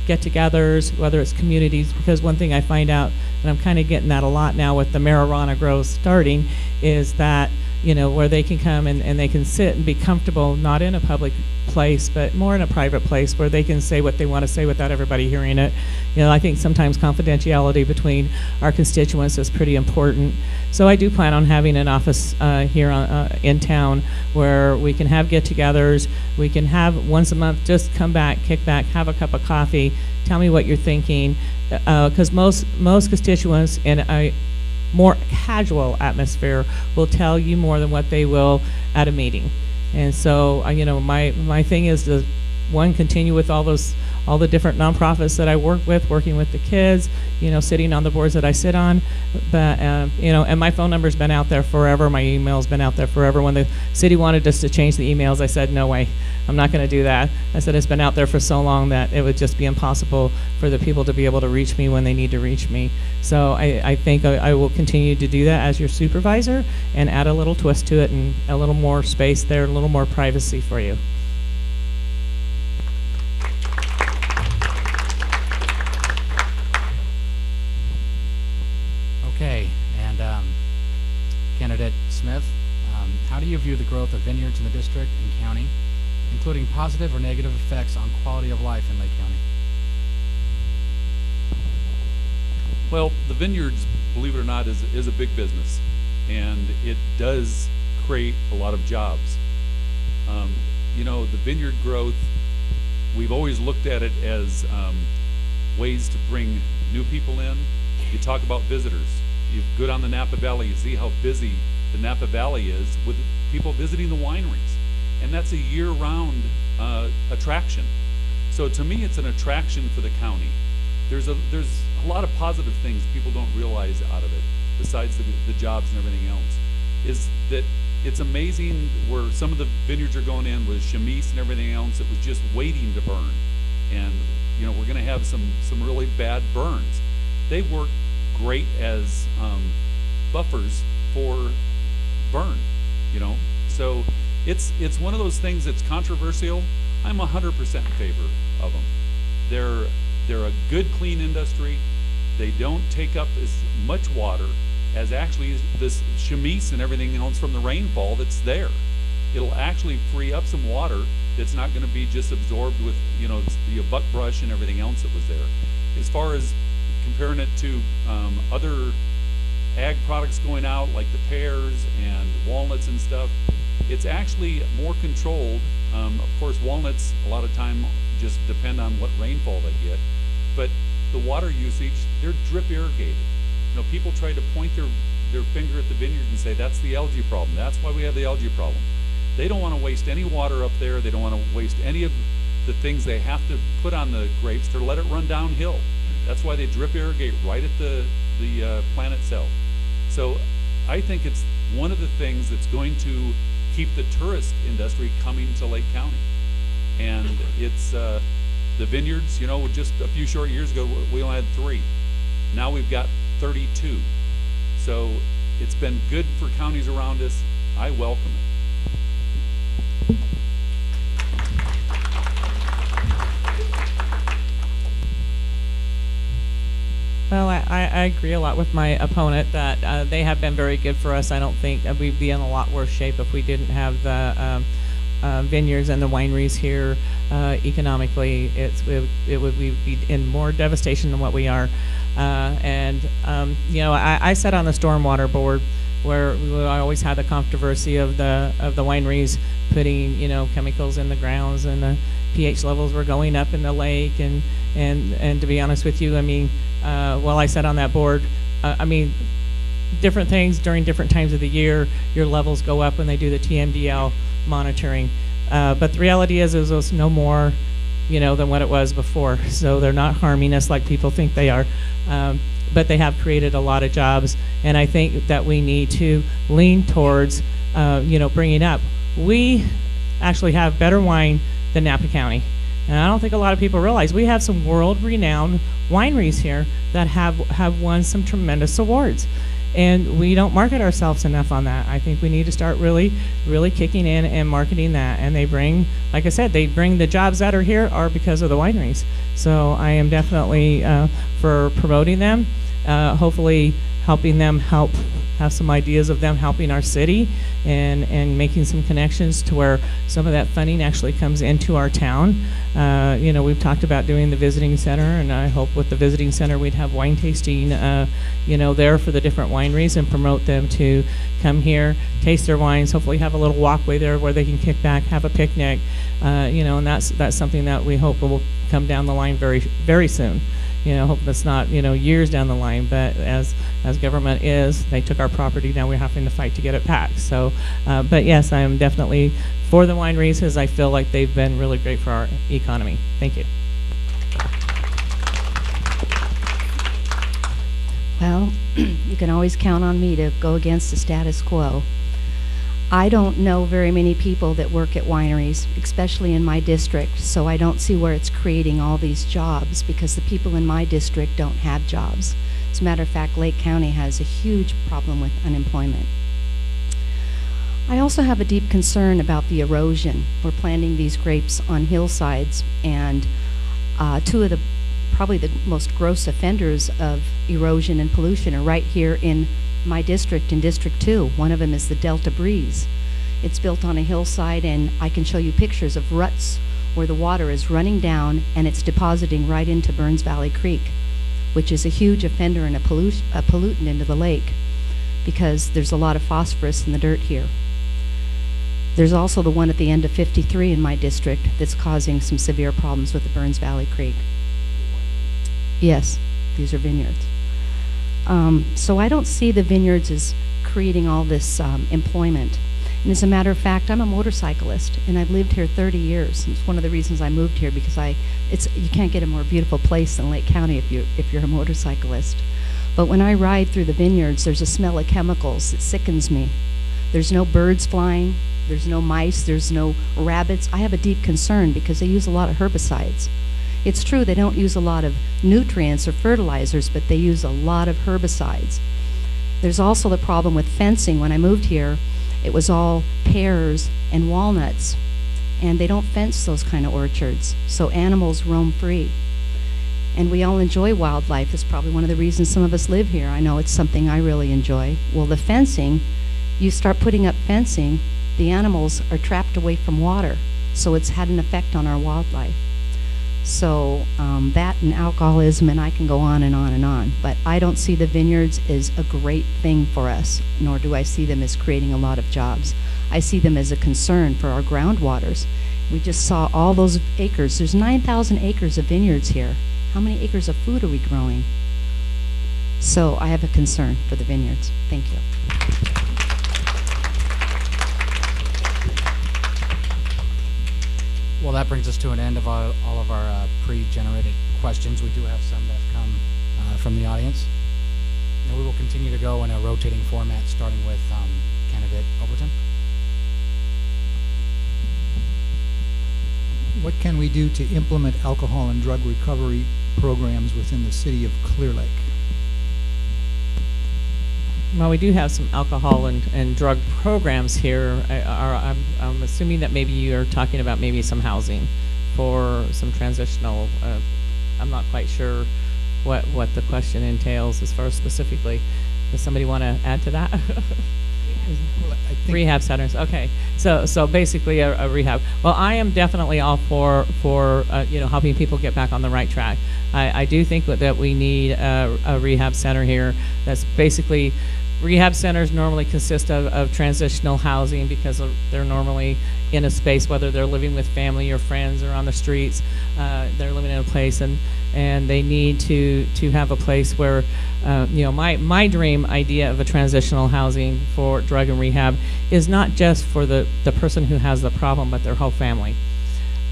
get-togethers, whether it's communities, because one thing I find out, and I'm kind of getting that a lot now with the marijuana grows starting, is that, where they can come and they can sit and be comfortable, not in a public place, but more in a private place where they can say what they want to say without everybody hearing it. I think sometimes confidentiality between our constituents is pretty important. So I do plan on having an office here in town where we can have get-togethers. We can have once a month, just come back, kick back, have a cup of coffee, tell me what you're thinking, because most constituents in a more casual atmosphere will tell you more than what they will at a meeting. And so, my thing is to, one, continue with all the different nonprofits that I work with, working with the kids, sitting on the boards that I sit on. But, and my phone number's been out there forever. My email's been out there forever. When the city wanted us to change the emails, I said, no way, I'm not going to do that. I said, it's been out there for so long that it would just be impossible for the people to be able to reach me when they need to reach me. So I think I will continue to do that as your supervisor and add a little twist to it and a little more space there, a little more privacy for you. Okay, and Candidate Smith, how do you view the growth of vineyards in the district and county, including positive or negative effects on quality of life in Lake County? Well, the vineyards, believe it or not, is a big business, and it does create a lot of jobs. The vineyard growth, we've always looked at it as ways to bring new people in. You talk about visitors. You go down the Napa Valley, you see how busy the Napa Valley is with people visiting the wineries, and that's a year-round attraction. So to me, it's an attraction for the county. There's a lot of positive things people don't realize out of it, besides the jobs and everything else, is that it's amazing where some of the vineyards are going in with chamise and everything else. It was just waiting to burn, and we're going to have some really bad burns. They work great as buffers for burn, So it's one of those things that's controversial. I'm 100% in favor of them. They're a good, clean industry. They don't take up as much water as actually this chamise and everything else from the rainfall that's there. It'll actually free up some water that's not going to be just absorbed with the buck brush and everything else that was there. As far as comparing it to other ag products going out like the pears and walnuts and stuff, it's actually more controlled. Of course, walnuts a lot of time just depend on what rainfall they get, but the water usage, they're drip irrigated. People try to point their finger at the vineyard and say that's the algae problem. That's why we have the algae problem. They don't want to waste any water up there. They don't want to waste any of the things they have to put on the grapes to let it run downhill. That's why they drip irrigate right at the plant itself. So I think it's one of the things that's going to keep the tourist industry coming to Lake County. And it's the vineyards, just a few short years ago, we only had 3. Now we've got 32. So it's been good for counties around us. I welcome it. Well, I I agree a lot with my opponent that they have been very good for us. I don't think we'd be in a lot worse shape if we didn't have the vineyards and the wineries here. Economically, it would we'd be in more devastation than what we are. You know, I sat on the stormwater board where I always had the controversy of the wineries putting, you know, chemicals in the grounds, and the pH levels were going up in the lake. And to be honest with you, I mean, while I sat on that board, I mean, different things during different times of the year, your levels go up when they do the TMDL monitoring. But the reality is it's no more, you know, than what it was before. So they're not harming us like people think they are. But they have created a lot of jobs, and I think that we need to lean towards, you know, bringing up. We actually have better wine than Napa County, and I don't think a lot of people realize we have some world-renowned wineries here that have won some tremendous awards, and we don't market ourselves enough on that. I think we need to start really kicking in and marketing that. And they bring, like I said, they bring the jobs that are here are because of the wineries. So I am definitely for promoting them, hopefully helping them have some ideas of them helping our city, and making some connections to where some of that funding actually comes into our town. You know, we've talked about doing the visiting center, and I hope with the visiting center we'd have wine tasting, you know, there for the different wineries, and promote them to come here, taste their wines, hopefully have a little walkway there where they can kick back, have a picnic, you know, and that's something that we hope will come down the line very soon. You know, hope that's not, you know, years down the line, but as government is, they took our property, now we're having to fight to get it back. So, but yes, I am definitely for the wineries, as I feel like they've been really great for our economy. Thank you. Well, you can always count on me to go against the status quo. I don't know very many people that work at wineries, especially in my district, so I don't see where it's creating all these jobs, because the people in my district don't have jobs. As a matter of fact, Lake County has a huge problem with unemployment. I also have a deep concern about the erosion. We're planting these grapes on hillsides, and two of the probably the most gross offenders of erosion and pollution are right here in my district, in District 2. One of them is the Delta Breeze. It's built on a hillside, and I can show you pictures of ruts where the water is running down and it's depositing right into Burns Valley Creek, which is a huge offender and a pollutant into the lake, because there's a lot of phosphorus in the dirt here. There's also the one at the end of 53 in my district that's causing some severe problems with the Burns Valley Creek. Yes, these are vineyards. So I don't see the vineyards as creating all this employment. And as a matter of fact, I'm a motorcyclist, and I've lived here 30 years. And it's one of the reasons I moved here, because you can't get a more beautiful place than Lake County if you're a motorcyclist. But when I ride through the vineyards, there's a smell of chemicals that sickens me. There's no birds flying, there's no mice, there's no rabbits. I have a deep concern because they use a lot of herbicides. It's true they don't use a lot of nutrients or fertilizers, but they use a lot of herbicides. There's also the problem with fencing. When I moved here, it was all pears and walnuts, and they don't fence those kind of orchards, so animals roam free. And we all enjoy wildlife. It's probably one of the reasons some of us live here. I know it's something I really enjoy. Well, the fencing, you start putting up fencing, the animals are trapped away from water, so it's had an effect on our wildlife. So that and alcoholism, and I can go on and on and on. But I don't see the vineyards as a great thing for us, nor do I see them as creating a lot of jobs. I see them as a concern for our groundwaters. We just saw all those acres. There's 9,000 acres of vineyards here. How many acres of food are we growing? So I have a concern for the vineyards. Thank you. Well, that brings us to an end of all of our pre-generated questions. We do have some that have come from the audience. And we will continue to go in a rotating format, starting with candidate Overton. What can we do to implement alcohol and drug recovery programs within the city of Clear Lake? Well, we do have some alcohol and drug programs here. I'm assuming that maybe you're talking about maybe some housing for some transitional, I'm not quite sure what the question entails as far as specifically. Does somebody want to add to that? Well, I think Rehab centers. Okay, so basically a rehab. Well, I am definitely all for helping people get back on the right track. I do think that we need a rehab center here. That's basically, rehab centers normally consist of transitional housing because they're normally in a space, whether they're living with family or friends or on the streets. They're living in a place, and they need to have a place where, my dream idea of a transitional housing for drug and rehab is not just for the person who has the problem, but their whole family.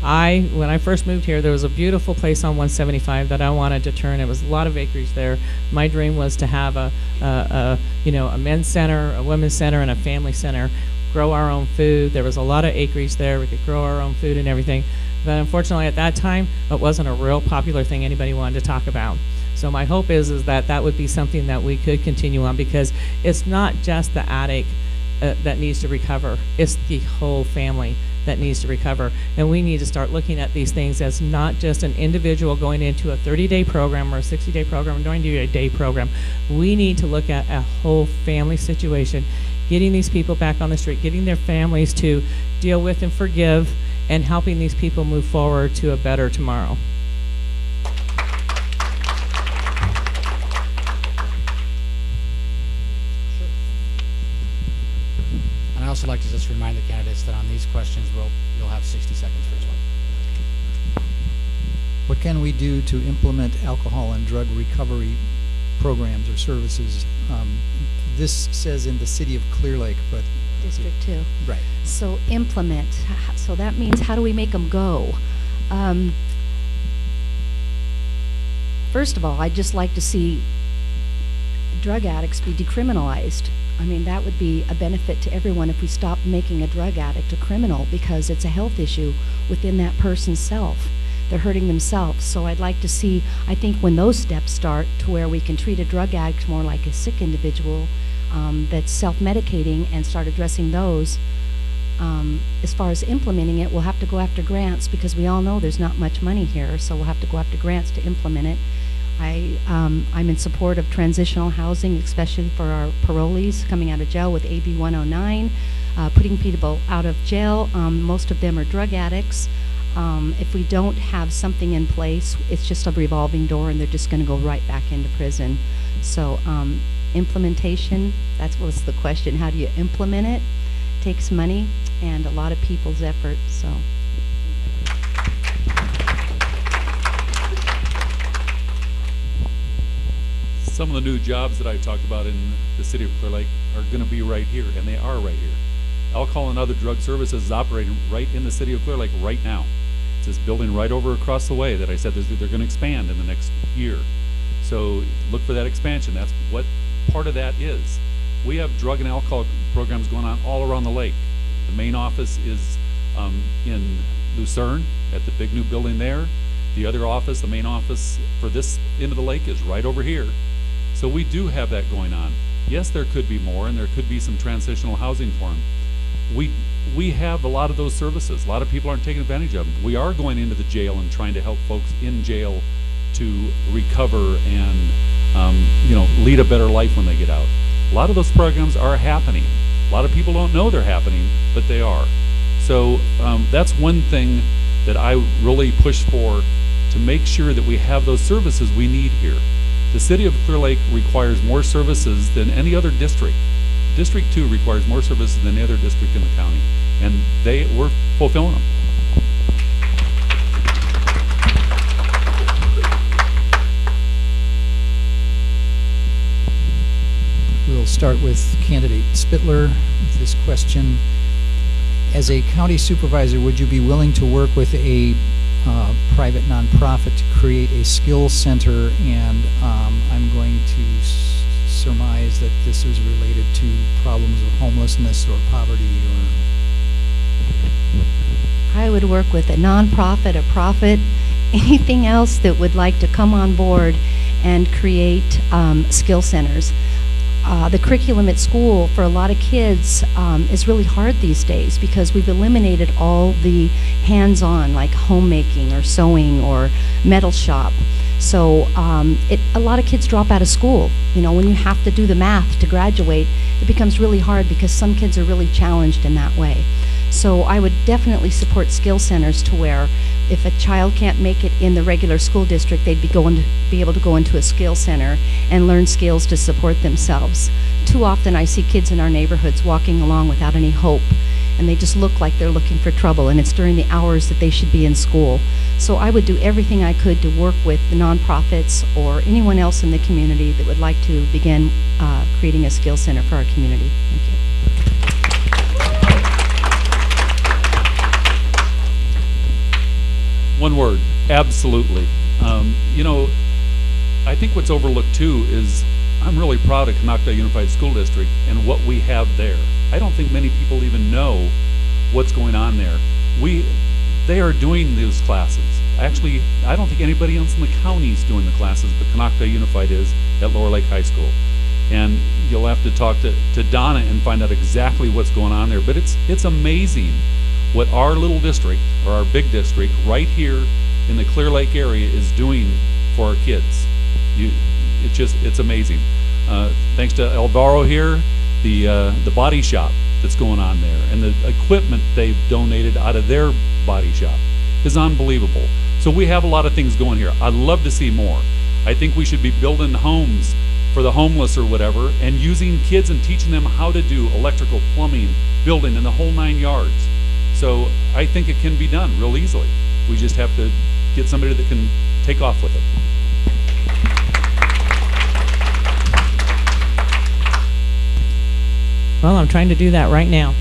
When I first moved here, there was a beautiful place on 175 that I wanted to turn. It was a lot of acreage there. My dream was to have a men's center, a women's center, and a family center. Grow our own food. There was a lot of acreage there. We could grow our own food and everything. But unfortunately, at that time, it wasn't a real popular thing anybody wanted to talk about. So my hope is that would be something that we could continue on, because it's not just the addict that needs to recover. It's the whole family that needs to recover. And we need to start looking at these things as not just an individual going into a 30-day program or a 60-day program, going to a day program. We need to look at a whole family situation, getting these people back on the street, getting their families to deal with and forgive, and helping these people move forward to a better tomorrow. And I also like to just remind the candidates that on these questions, you'll have 60 seconds for each one. what can we do to implement alcohol and drug recovery programs or services? This says in the city of Clear Lake, but District 2. right. So implement, so that means how do we make them go? First of all, I'd just like to see drug addicts be decriminalized. I mean, that would be a benefit to everyone if we stopped making a drug addict a criminal, because it's a health issue within that person's self. They're hurting themselves. So I'd like to see, I think when those steps start to where we can treat a drug addict more like a sick individual that's self-medicating, and start addressing those. As far as implementing it, we'll have to go after grants, because we all know there's not much money here, so we'll have to go after grants to implement it. I'm in support of transitional housing, especially for our parolees coming out of jail with AB 109, putting people out of jail. Most of them are drug addicts. If we don't have something in place, it's just a revolving door, and they're just going to go right back into prison. So implementation, that was the question. How do you implement it? Takes money and a lot of people's effort. So. Some of the new jobs that I talked about in the city of Clear Lake are going to be right here, and they are right here. Alcohol and other drug services is operating right in the city of Clear Lake right now. It's this building right over across the way that I said they're going to expand in the next year. So look for that expansion. That's what part of that is. We have drug and alcohol programs going on all around the lake. The main office is in Lucerne at the big new building there. The other office, the main office for this end of the lake, is right over here. So we do have that going on. Yes, there could be more, and there could be some transitional housing for them. We have a lot of those services. A lot of people aren't taking advantage of them. We are going into the jail and trying to help folks in jail to recover and lead a better life when they get out. A lot of those programs are happening. A lot of people don't know they're happening, but they are. So that's one thing that I really push for, to make sure that we have those services we need here. The city of Clear Lake requires more services than any other district. District 2 requires more services than any other district in the county, and we're fulfilling them. We'll start with candidate Spittler with this question. As a county supervisor, would you be willing to work with a private nonprofit to create a skill center? And I'm going to surmise that this is related to problems of homelessness or poverty or... I would work with a nonprofit, a profit, anything else that would like to come on board and create skill centers. The curriculum at school for a lot of kids is really hard these days, because we've eliminated all the hands-on, like homemaking or sewing or metal shop. So a lot of kids drop out of school. You know, when you have to do the math to graduate, it becomes really hard because some kids are really challenged in that way. So I would definitely support skill centers to where if a child can't make it in the regular school district, they'd be able to go into a skill center and learn skills to support themselves. Too often I see kids in our neighborhoods walking along without any hope, and they just look like they're looking for trouble, and it's during the hours that they should be in school. So I would do everything I could to work with the nonprofits or anyone else in the community that would like to begin creating a skill center for our community. Thank you. One word, absolutely. You know, I think what's overlooked too is I'm really proud of Konocti Unified School District and what we have there. I don't think many people even know what's going on there. They are doing those classes. Actually, I don't think anybody else in the county is doing the classes, but Konocti Unified is at Lower Lake High School. And you'll have to talk to Donna and find out exactly what's going on there. But it's amazing what our little district, or our big district, right here in the Clear Lake area is doing for our kids. It's amazing. Thanks to Alvaro here, the body shop that's going on there, and the equipment they've donated out of their body shop is unbelievable. So we have a lot of things going here. I'd love to see more. I think we should be building homes for the homeless or whatever, and using kids and teaching them how to do electrical, plumbing, building, and the whole 9 yards. So I think it can be done real easily. We just have to get somebody that can take off with it. Well, I'm trying to do that right now.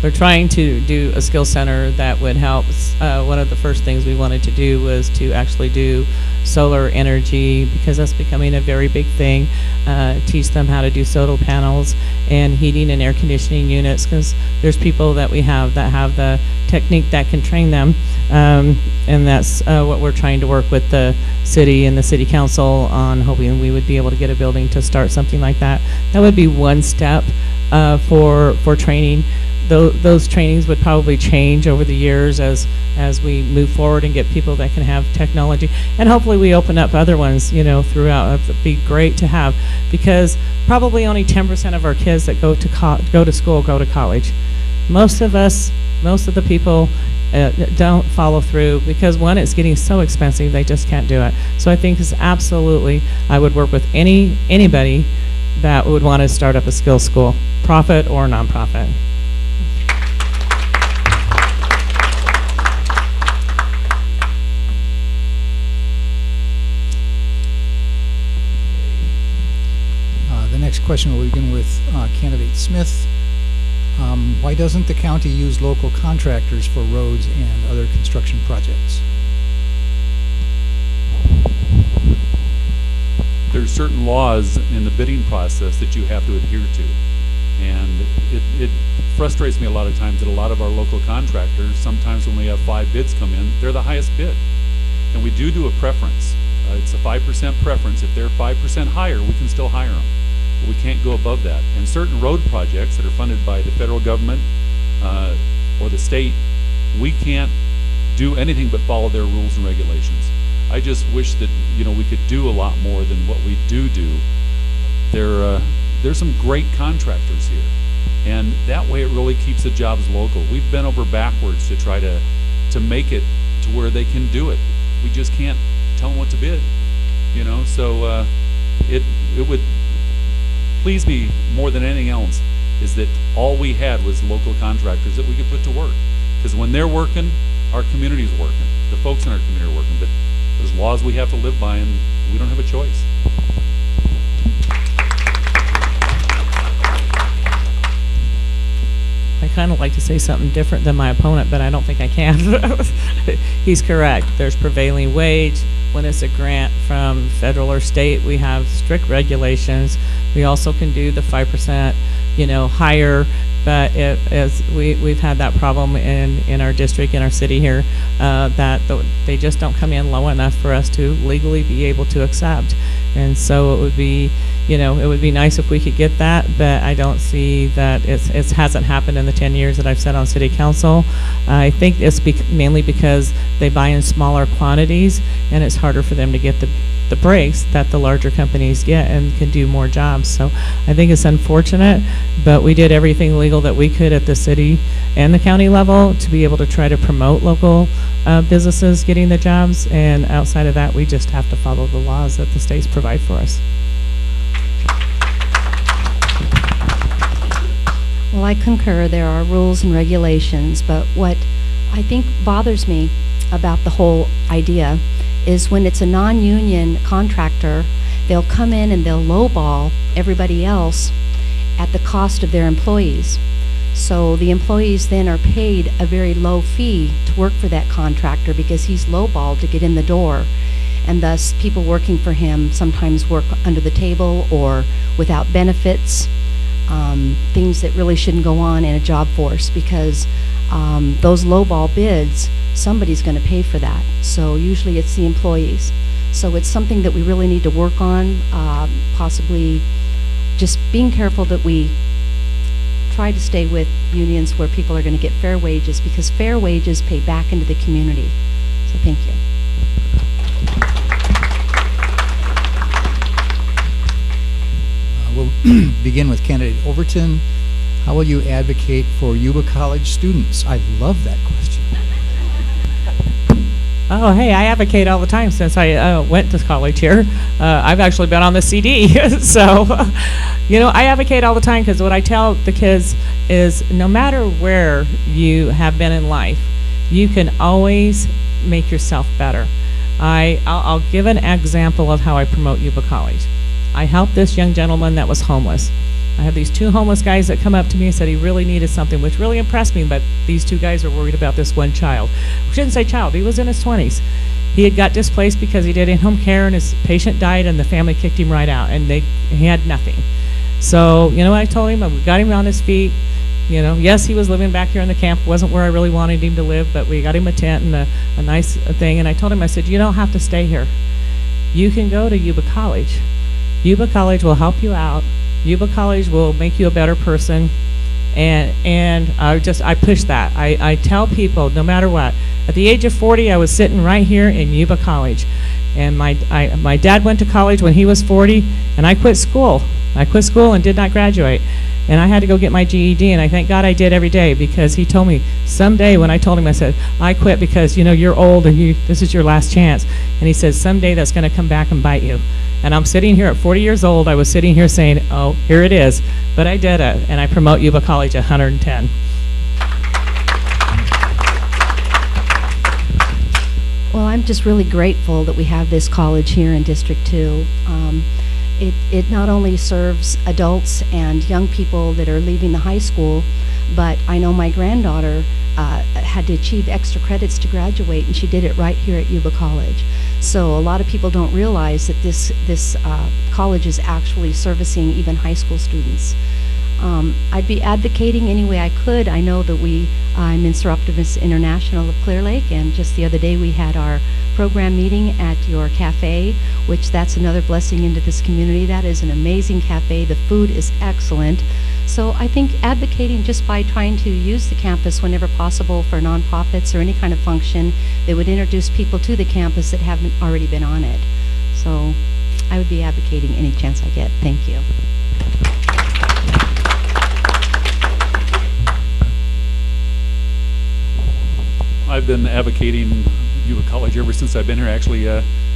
We're trying to do a skill center that would help. One of the first things we wanted to do was to actually do solar energy, because that's becoming a very big thing. Teach them how to do solar panels and heating and air conditioning units, because there's people that we have that have the technique that can train them. And that's what we're trying to work with the city and the city council on, hoping we would be able to get a building to start something like that. That would be one step for training. Those trainings would probably change over the years as we move forward and get people that can have technology, and hopefully we open up other ones, you know, throughout. It'd be great to have, because probably only 10% of our kids that go to school go to college. Most of the people don't follow through, because one, it's getting so expensive they just can't do it. So I think it's absolutely, I would work with anybody that would want to start up a skills school, profit or nonprofit. The next question will begin with candidate Smith. Why doesn't the county use local contractors for roads and other construction projects? There's certain laws in the bidding process that you have to adhere to. And it frustrates me a lot of times that a lot of our local contractors, sometimes when we have 5 bids come in, they're the highest bid. And we do a preference. It's a 5% preference. If they're 5% higher, we can still hire them. But we can't go above that. And certain road projects that are funded by the federal government or the state, we can't do anything but follow their rules and regulations. I just wish that, you know, we could do a lot more than what we do. There's some great contractors here, and that way it really keeps the jobs local. We've bent over backwards to try to make it to where they can do it. We just can't tell them what to bid, you know. So it would please me more than anything else is that all we had was local contractors that we could put to work, because when they're working, our community's working, the folks in our community are working. But there's laws we have to live by, and we don't have a choice. I kind of like to say something different than my opponent, but I don't think I can. He's correct. There's prevailing wage. When it's a grant from federal or state, we have strict regulations. We also can do the 5%, you know, higher. But as we've had that problem in our district, in our city here, that they just don't come in low enough for us to legally be able to accept. And so it would be, you know, it would be nice if we could get that, but I don't see that it hasn't happened in the 10 years that I've sat on city council. I think it's mainly because they buy in smaller quantities, and it's harder for them to get the breaks that the larger companies get and can do more jobs. So I think it's unfortunate, but we did everything legal that we could at the city and the county level to be able to try to promote local businesses getting the jobs, and outside of that, we just have to follow the laws that the states provide for us. Well, I concur. There are rules and regulations, but what I think bothers me about the whole idea is when it's a non-union contractor, they'll come in and they'll lowball everybody else at the cost of their employees. So the employees then are paid a very low fee to work for that contractor because he's lowballed to get in the door. And thus people working for him sometimes work under the table or without benefits, things that really shouldn't go on in a job force, because those lowball bids, somebody's going to pay for that. So usually it's the employees. So it's something that we really need to work on, possibly just being careful that we try to stay with unions where people are going to get fair wages, because fair wages pay back into the community. So thank you. We'll begin with candidate Overton. How will you advocate for Yuba College students? I love that question. Oh, hey, I advocate all the time since I went to college here. I've actually been on the CD. So, you know, I advocate all the time because what I tell the kids is no matter where you have been in life, you can always make yourself better. I'll give an example of how I promote Yuba College. I helped this young gentleman that was homeless. I had these two homeless guys that come up to me and said he really needed something, which really impressed me, but these two guys are worried about this one child. We shouldn't say child, he was in his 20s. He had got displaced because he did in-home care and his patient died and the family kicked him right out and he had nothing. So, you know, I told him, we got him on his feet. You know, yes, he was living back here in the camp, wasn't where I really wanted him to live, but we got him a tent and a nice thing, and I told him, I said, you don't have to stay here. You can go to Yuba College. Yuba College will help you out. Yuba College will make you a better person, and I push that. I tell people, no matter what, at the age of 40, I was sitting right here in Yuba College, and my dad went to college when he was 40, and I quit school. I quit school and did not graduate, and I had to go get my GED, and I thank God I did every day, because he told me someday, when I told him, I said, I quit because, you know, you're old and this is your last chance, and he said, someday that's going to come back and bite you. And I'm sitting here at 40 years old, I was sitting here saying, oh, here it is. But I did it, and I promote Yuba College 110. Well, I'm just really grateful that we have this college here in District 2. It not only serves adults and young people that are leaving the high school, but I know my granddaughter had to achieve extra credits to graduate, and she did it right here at Yuba College. So a lot of people don't realize that this college is actually servicing even high school students. I'd be advocating any way I could. I know that I'm in Surreptitiveness International of Clear Lake, and just the other day we had our program meeting at your cafe, which that's another blessing into this community. That is an amazing cafe. The food is excellent. So I think advocating just by trying to use the campus whenever possible for nonprofits or any kind of function that would introduce people to the campus that haven't already been on it. So I would be advocating any chance I get. Thank you. I've been advocating Yuba College ever since I've been here. Actually,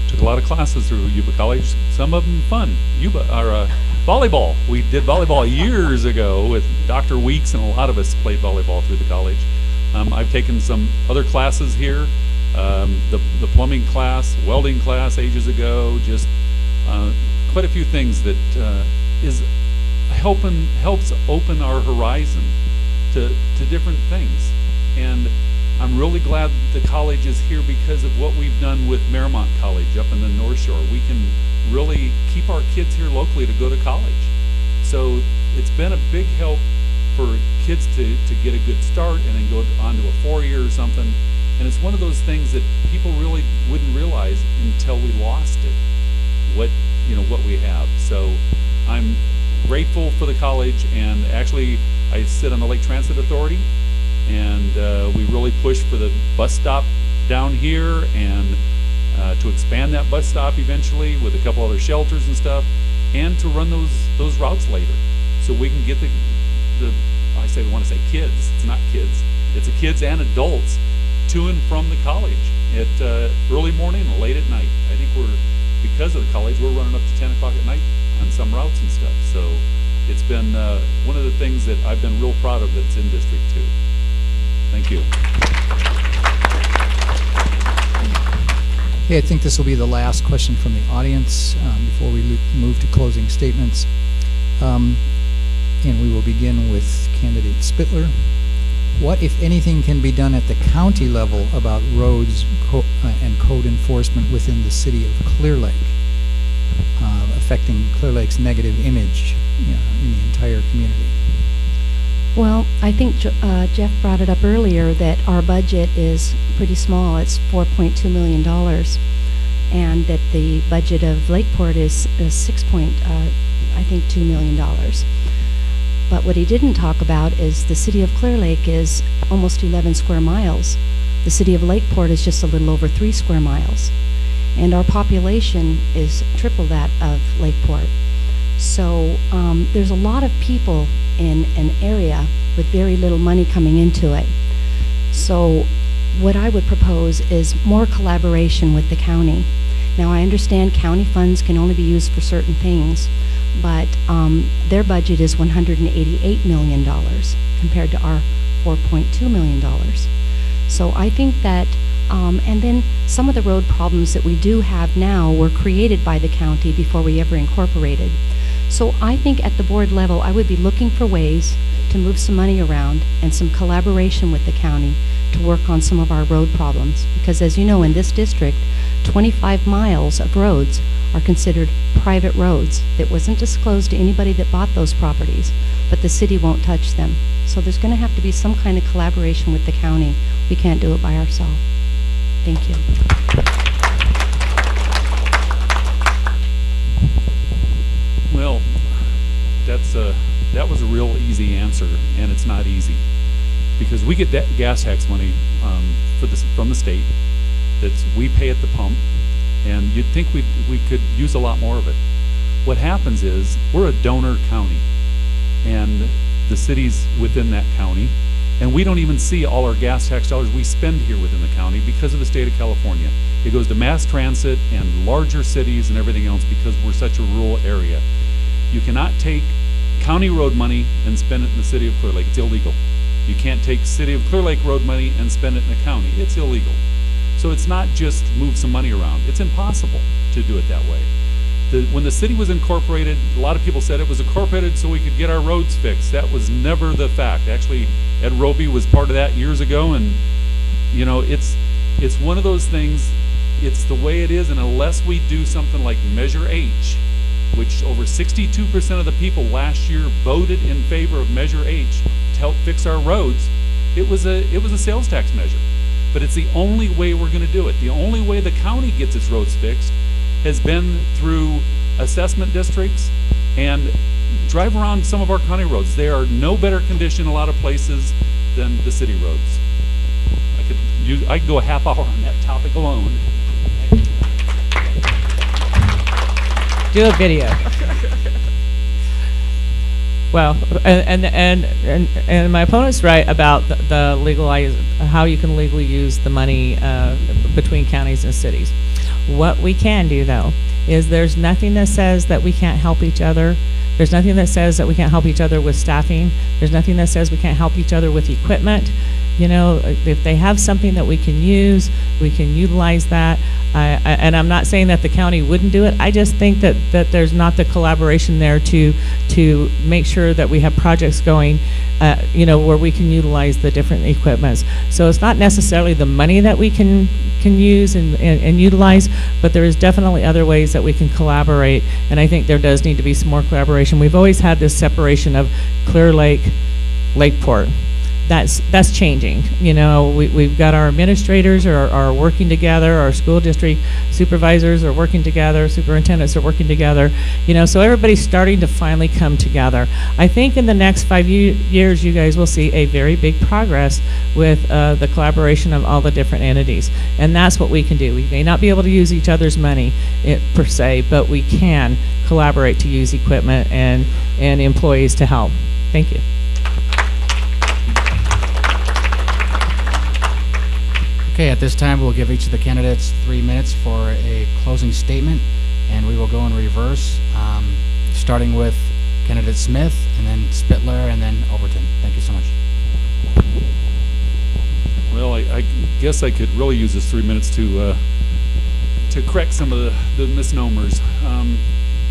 took a lot of classes through Yuba College. Some of them fun. Volleyball. We did volleyball years ago with Dr. Weeks, and a lot of us played volleyball through the college. I've taken some other classes here, the plumbing class, welding class ages ago. Just quite a few things that helps open our horizon to different things. And I'm really glad the college is here because of what we've done with Marymount College up in the North Shore. We can really keep our kids here locally to go to college. So it's been a big help for kids to get a good start and then go on to a 4-year or something. And it's one of those things that people really wouldn't realize until we lost it, what we have. So I'm grateful for the college, and actually I sit on the Lake Transit Authority, and we really push for the bus stop down here, and to expand that bus stop eventually with a couple other shelters and stuff, and to run those routes later, so we can get the I want to say kids. It's not kids. It's the kids and adults to and from the college at early morning and late at night. I think because of the college, we're running up to 10 o'clock at night on some routes and stuff. So it's been one of the things that I've been real proud of that's in District 2. Thank you. Okay, I think this will be the last question from the audience before we move to closing statements. And we will begin with candidate Spittler. What, if anything, can be done at the county level about roads and code enforcement within the city of Clear Lake, affecting Clear Lake's negative image in the entire community? Well, I think Jeff brought it up earlier that our budget is pretty small. It's $4.2 million, and that the budget of Lakeport is $2 million. But what he didn't talk about is the city of Clear Lake is almost 11 square miles. The city of Lakeport is just a little over 3 square miles. And our population is triple that of Lakeport. So there's a lot of people in an area with very little money coming into it. So what I would propose is more collaboration with the county. Now, I understand county funds can only be used for certain things, but their budget is $188 million compared to our $4.2 million. So I think that, and then some of the road problems that we do have now were created by the county before we ever incorporated. So I think at the board level, I would be looking for ways to move some money around and some collaboration with the county to work on some of our road problems. Because as you know, in this district, 25 miles of roads are considered private roads that wasn't disclosed to anybody that bought those properties, but the city won't touch them. So there's going to have to be some kind of collaboration with the county. We can't do it by ourselves. Thank you. Well, that was a real easy answer, and it's not easy, because we get that gas tax money from the state that we pay at the pump, and you'd think we could use a lot more of it. What happens is we're a donor county, and the city's within that county, and we don't even see all our gas tax dollars we spend here within the county because of the state of California. It goes to mass transit and larger cities and everything else because we're such a rural area. You cannot take county road money and spend it in the city of Clear Lake. It's illegal. You can't take city of Clear Lake road money and spend it in the county. It's illegal. So it's not just move some money around. It's impossible to do it that way. When the city was incorporated, a lot of people said it was incorporated so we could get our roads fixed. That was never the fact. Actually, Ed Roby was part of that years ago, and you know, it's one of those things. It's the way it is, and unless we do something like Measure H, which over 62% of the people last year voted in favor of Measure H to help fix our roads, it was a sales tax measure. But it's the only way we're going to do it. The only way the county gets its roads fixed has been through assessment districts, and drive around some of our county roads. They are no better condition in a lot of places than the city roads. I could go a half hour on that topic alone. Do a video. Well, and my opponent's right about the legalize, how you can legally use the money between counties and cities. What we can do, though, is there's nothing that says that we can't help each other. There's nothing that says that we can't help each other with staffing. There's nothing that says we can't help each other with equipment. You know, if they have something that we can use, we can utilize that. And I'm not saying that the county wouldn't do it. I just think that there's not the collaboration there to make sure that we have projects going, you know, where we can utilize the different equipments. So it's not necessarily the money that we can use and utilize, but there is definitely other ways that we can collaborate. And I think there does need to be some more collaboration. We've always had this separation of Clear Lake, Lakeport. that's changing. You know, we've got our administrators are working together, our school district supervisors are working together, superintendents are working together, you know, so everybody's starting to finally come together. I think in the next 5 years, you guys will see a very big progress with the collaboration of all the different entities, and that's what we can do. We may not be able to use each other's money per se, but we can collaborate to use equipment and employees to help. Thank you. Okay, at this time, we'll give each of the candidates 3 minutes for a closing statement, and we will go in reverse, starting with candidate Smith, and then Spittler, and then Overton. Thank you so much. Well, I guess I could really use this 3 minutes to correct some of the misnomers.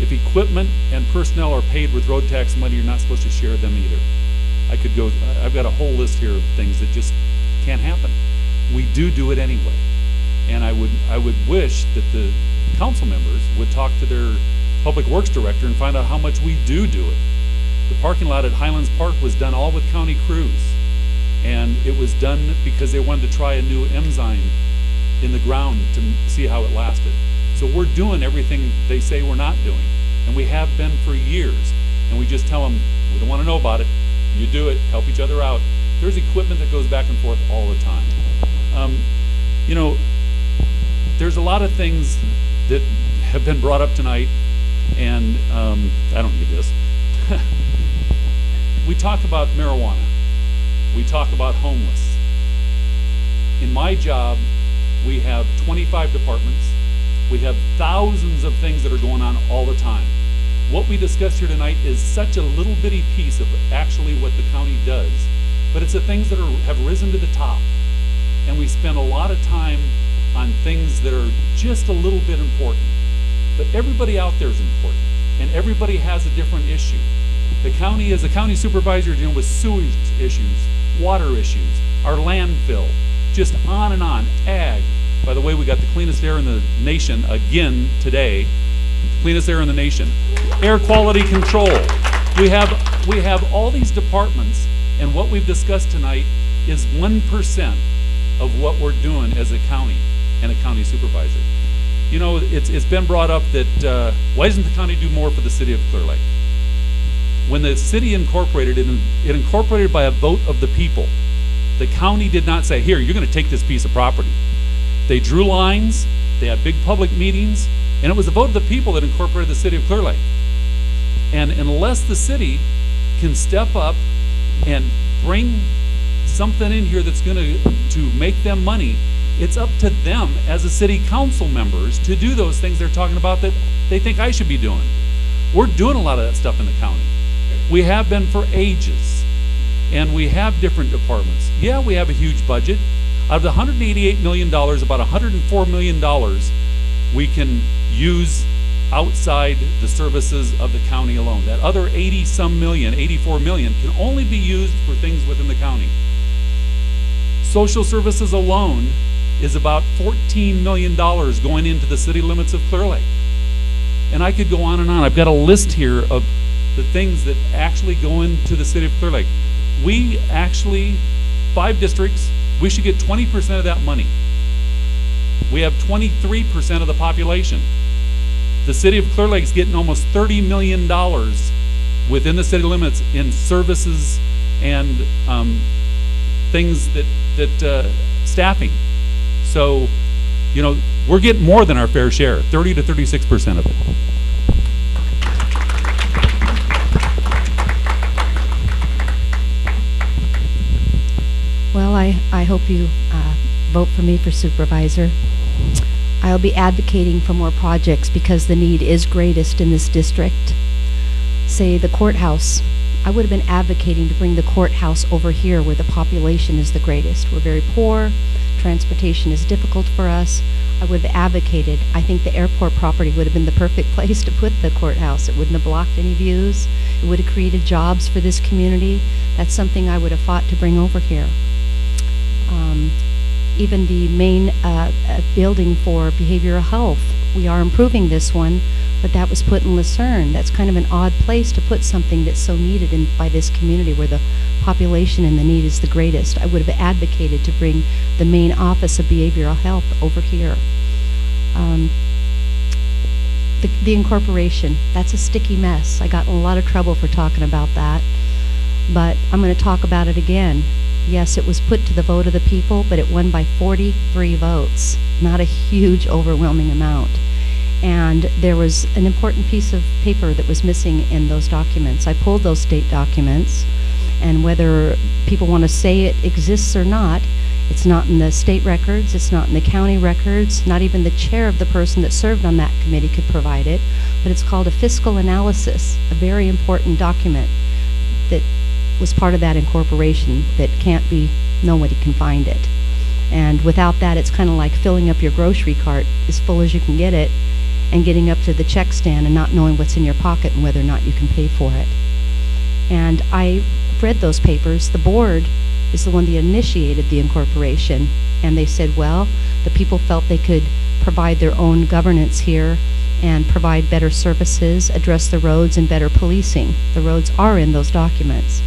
If equipment and personnel are paid with road tax money, you're not supposed to share them either. I could go, I've got a whole list here of things that just can't happen. We do it anyway. And I would wish that the council members would talk to their public works director and find out how much we do it. The parking lot at Highlands Park was done all with county crews. And it was done because they wanted to try a new enzyme in the ground to see how it lasted. So we're doing everything they say we're not doing. And we have been for years. And we just tell them, we don't want to know about it. You do it, help each other out. There's equipment that goes back and forth all the time. You know, there's a lot of things that have been brought up tonight, and I don't need this. We talk about marijuana. We talk about homeless. In my job, we have 25 departments. We have thousands of things that are going on all the time. What we discussed here tonight is such a little bitty piece of actually what the county does, but it's the things that have risen to the top. And we spend a lot of time on things that are just a little bit important. But everybody out there is important, and everybody has a different issue. The county, as a county supervisor, dealing with sewage issues, water issues, our landfill, just on and on. Ag. By the way, we got the cleanest air in the nation again today. Cleanest air in the nation. Air quality control. We have all these departments, and what we've discussed tonight is 1% of what we're doing as a county and a county supervisor. You know, it's been brought up that why doesn't the county do more for the city of Clear Lake? When the city incorporated, it incorporated by a vote of the people. The county did not say, here, you're going to take this piece of property. They drew lines, they had big public meetings, and it was the vote of the people that incorporated the city of Clear Lake. And unless the city can step up and bring something in here that's going to make them money, it's up to them as a city council members to do those things they're talking about that they think I should be doing. We're doing a lot of that stuff in the county. We have been for ages, and we have different departments. Yeah, we have a huge budget. Out of the $188 million, about $104 million we can use outside the services of the county alone. That other 80-some million, 84 million, can only be used for things within the county. Social services alone is about $14 million going into the city limits of Clear Lake. And I could go on and on. I've got a list here of the things that actually go into the city of Clear Lake. We actually, 5 districts, we should get 20% of that money. We have 23% of the population. The city of Clear Lake is getting almost $30 million within the city limits in services and things that staffing. So, you know, we're getting more than our fair share, 30 to 36% of it. Well, I hope you vote for me for supervisor. I'll be advocating for more projects because the need is greatest in this district. Say the courthouse. I would have been advocating to bring the courthouse over here where the population is the greatest. We're very poor. Transportation is difficult for us. I would have advocated. I think the airport property would have been the perfect place to put the courthouse. It wouldn't have blocked any views. It would have created jobs for this community. That's something I would have fought to bring over here. even the main building for behavioral health. We are improving this one, but that was put in Lucerne. That's kind of an odd place to put something that's so needed by this community where the population and the need is the greatest. I would have advocated to bring the main office of behavioral health over here. The incorporation, that's a sticky mess. I got in a lot of trouble for talking about that, but I'm going to talk about it again. Yes, it was put to the vote of the people, but it won by 43 votes, not a huge, overwhelming amount. And there was an important piece of paper that was missing in those documents. I pulled those state documents, and whether people want to say it exists or not, it's not in the state records, it's not in the county records, not even the chair of the person that served on that committee could provide it, but it's called a fiscal analysis, a very important document that was part of that incorporation that can't be, nobody can find it. And without that, it's kind of like filling up your grocery cart as full as you can get it and getting up to the check stand and not knowing what's in your pocket and whether or not you can pay for it. And I read those papers. The board is the one that initiated the incorporation, and they said, well, the people felt they could provide their own governance here and provide better services, address the roads, and better policing. The roads are in those documents.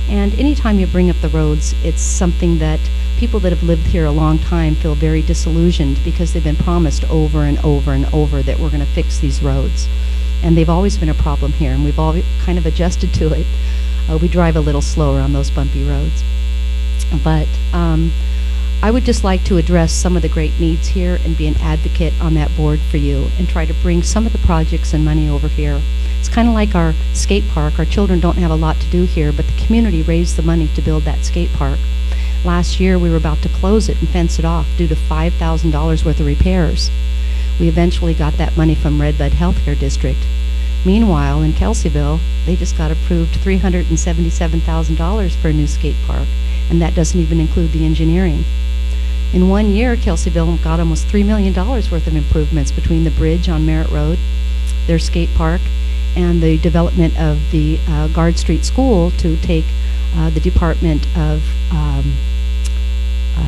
And anytime you bring up the roads, it's something that people that have lived here a long time feel very disillusioned because they've been promised over and over and over that we're going to fix these roads. And they've always been a problem here, and we've all kind of adjusted to it. We drive a little slower on those bumpy roads. But I would just like to address some of the great needs here and be an advocate on that board for you and try to bring some of the projects and money over here. It's kind of like our skate park. Our children don't have a lot to do here, but the community raised the money to build that skate park. Last year we were about to close it and fence it off due to $5,000 worth of repairs. We eventually got that money from Redbud Healthcare District. Meanwhile, in Kelseyville, they just got approved $377,000 for a new skate park, and that doesn't even include the engineering. In 1 year, Kelseyville got almost $3 million worth of improvements between the bridge on Merritt Road, their skate park, and the development of the Guard Street School to take the Department of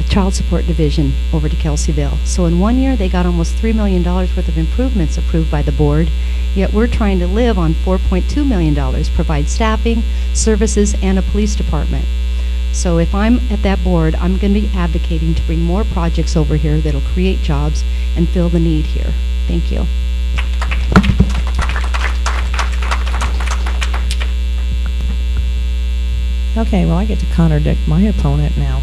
Child Support Division over to Kelseyville. So in 1 year, they got almost $3 million worth of improvements approved by the board, yet we're trying to live on $4.2 million, provide staffing, services, and a police department. So if I'm at that board, I'm going to be advocating to bring more projects over here that'll create jobs and fill the need here. Thank you. Okay, well, I get to contradict my opponent now.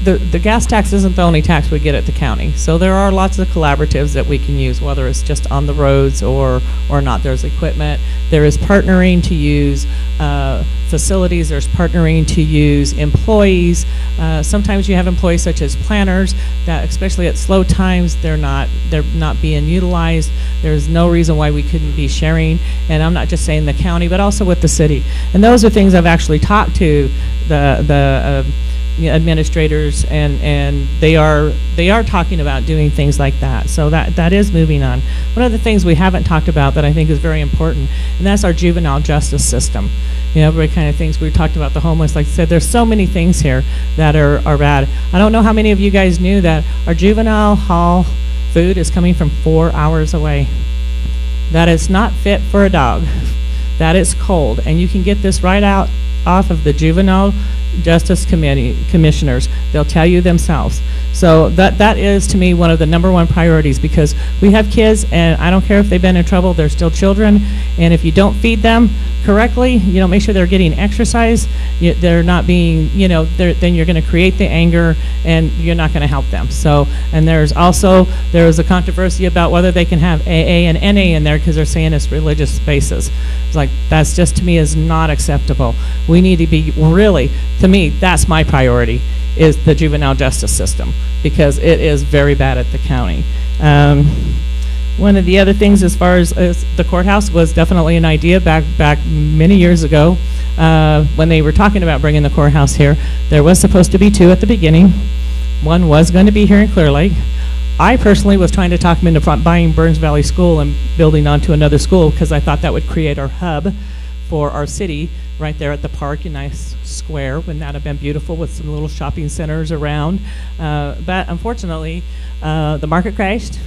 The gas tax isn't the only tax we get at the county, so there are lots of collaboratives that we can use, whether it's just on the roads or not. There's equipment. There is partnering to use facilities. There's partnering to use employees. Sometimes you have employees such as planners that, especially at slow times, they're not being utilized. There's no reason why we couldn't be sharing, and I'm not just saying the county, but also with the city. And those are things I've actually talked to the administrators, and they are talking about doing things like that. So that is moving on. One of the things we haven't talked about that I think is very important, and that's our juvenile justice system. You know, everybody kind of thinks we talked about the homeless. Like I said, there's so many things here that are bad. I don't know how many of you guys knew that our juvenile hall food is coming from 4 hours away. That is not fit for a dog. That is cold, and you can get this right out off of the Juvenile Justice Commissioners. They'll tell you themselves. So that is, to me, one of the #1 priorities, because we have kids, and I don't care if they've been in trouble, they're still children, and if you don't feed them correctly, you don't make sure they're getting exercise, they're not being, then you're going to create the anger, and you're not going to help them. So, and there is a controversy about whether they can have AA and NA in there because they're saying it's religious spaces. It's like, that's just, to me, is not acceptable. We need to be really, to me, that's my priority, is the juvenile justice system, because it is very bad at the county. One of the other things, as far as the courthouse, was definitely an idea back many years ago when they were talking about bringing the courthouse here. There was supposed to be 2 at the beginning. One was going to be here in Clear Lake. I personally was trying to talk them into buying Burns Valley School and building onto another school, because I thought that would create our hub for our city right there at the park, a nice square. Wouldn't that have been beautiful with some little shopping centers around? But unfortunately, the market crashed.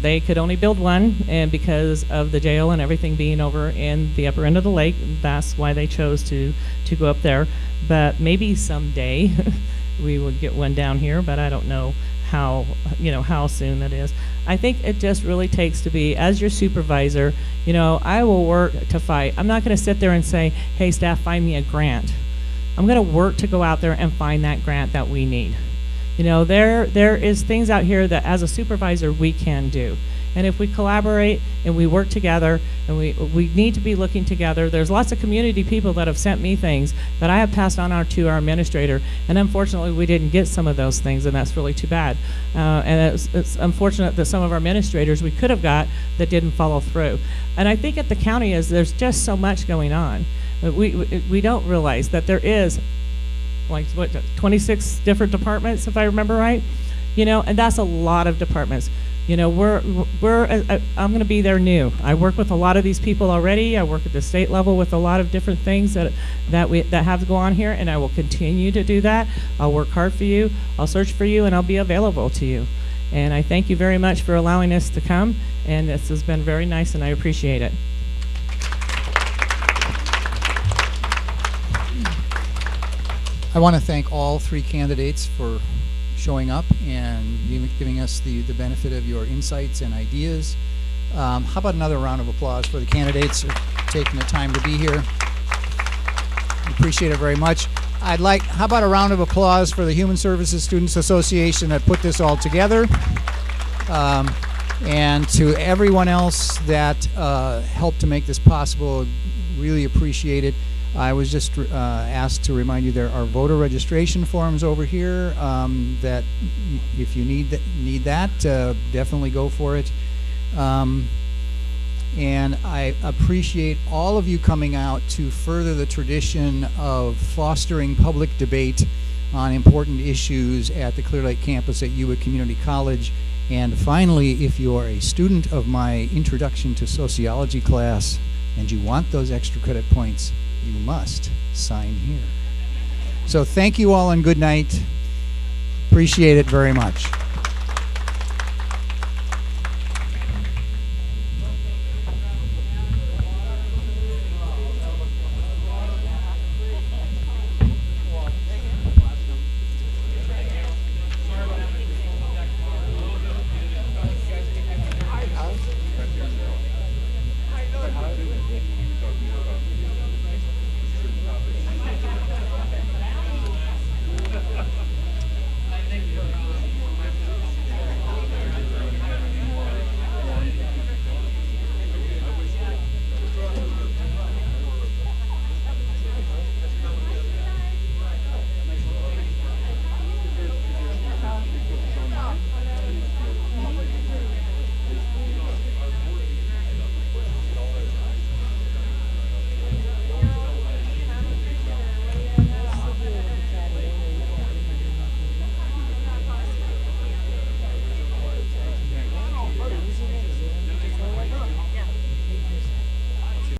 They could only build one, and because of the jail and everything being over in the upper end of the lake, that's why they chose to go up there. But maybe someday we would get one down here, but I don't know how, how soon that is. I think it just really takes to be, as your supervisor, I will work to fight. I'm not going to sit there and say, hey, staff, find me a grant. I'm going to work to go out there and find that grant that we need. There is things out here that as a supervisor we can do. And if we collaborate and we work together, and we need to be looking together. There's lots of community people that have sent me things that I have passed on to our administrator, and unfortunately we didn't get some of those things, and that's really too bad. And it's unfortunate that some of our administrators we could have got that didn't follow through. And I think at the county there's just so much going on. We don't realize that there is like 26 different departments, if I remember right, and that's a lot of departments. I'm going to be there new. I work with a lot of these people already. I work at the state level with a lot of different things that have to go on here, and I will continue to do that. I'll work hard for you. I'll search for you, and I'll be available to you. And I thank you very much for allowing us to come, and this has been very nice, and I appreciate it. I want to thank all three candidates for showing up and giving us the benefit of your insights and ideas. How about another round of applause for the candidates for taking the time to be here? Appreciate it very much. How about a round of applause for the Human Services Students Association that put this all together? And to everyone else that helped to make this possible, really appreciate it. I was just asked to remind you there are voter registration forms over here that if you need that, definitely go for it. And I appreciate all of you coming out to further the tradition of fostering public debate on important issues at the Clear Lake campus at UWIC Community College. And finally, if you are a student of my Introduction to Sociology class and you want those extra credit points, you must sign here. So thank you all and good night. Appreciate it very much.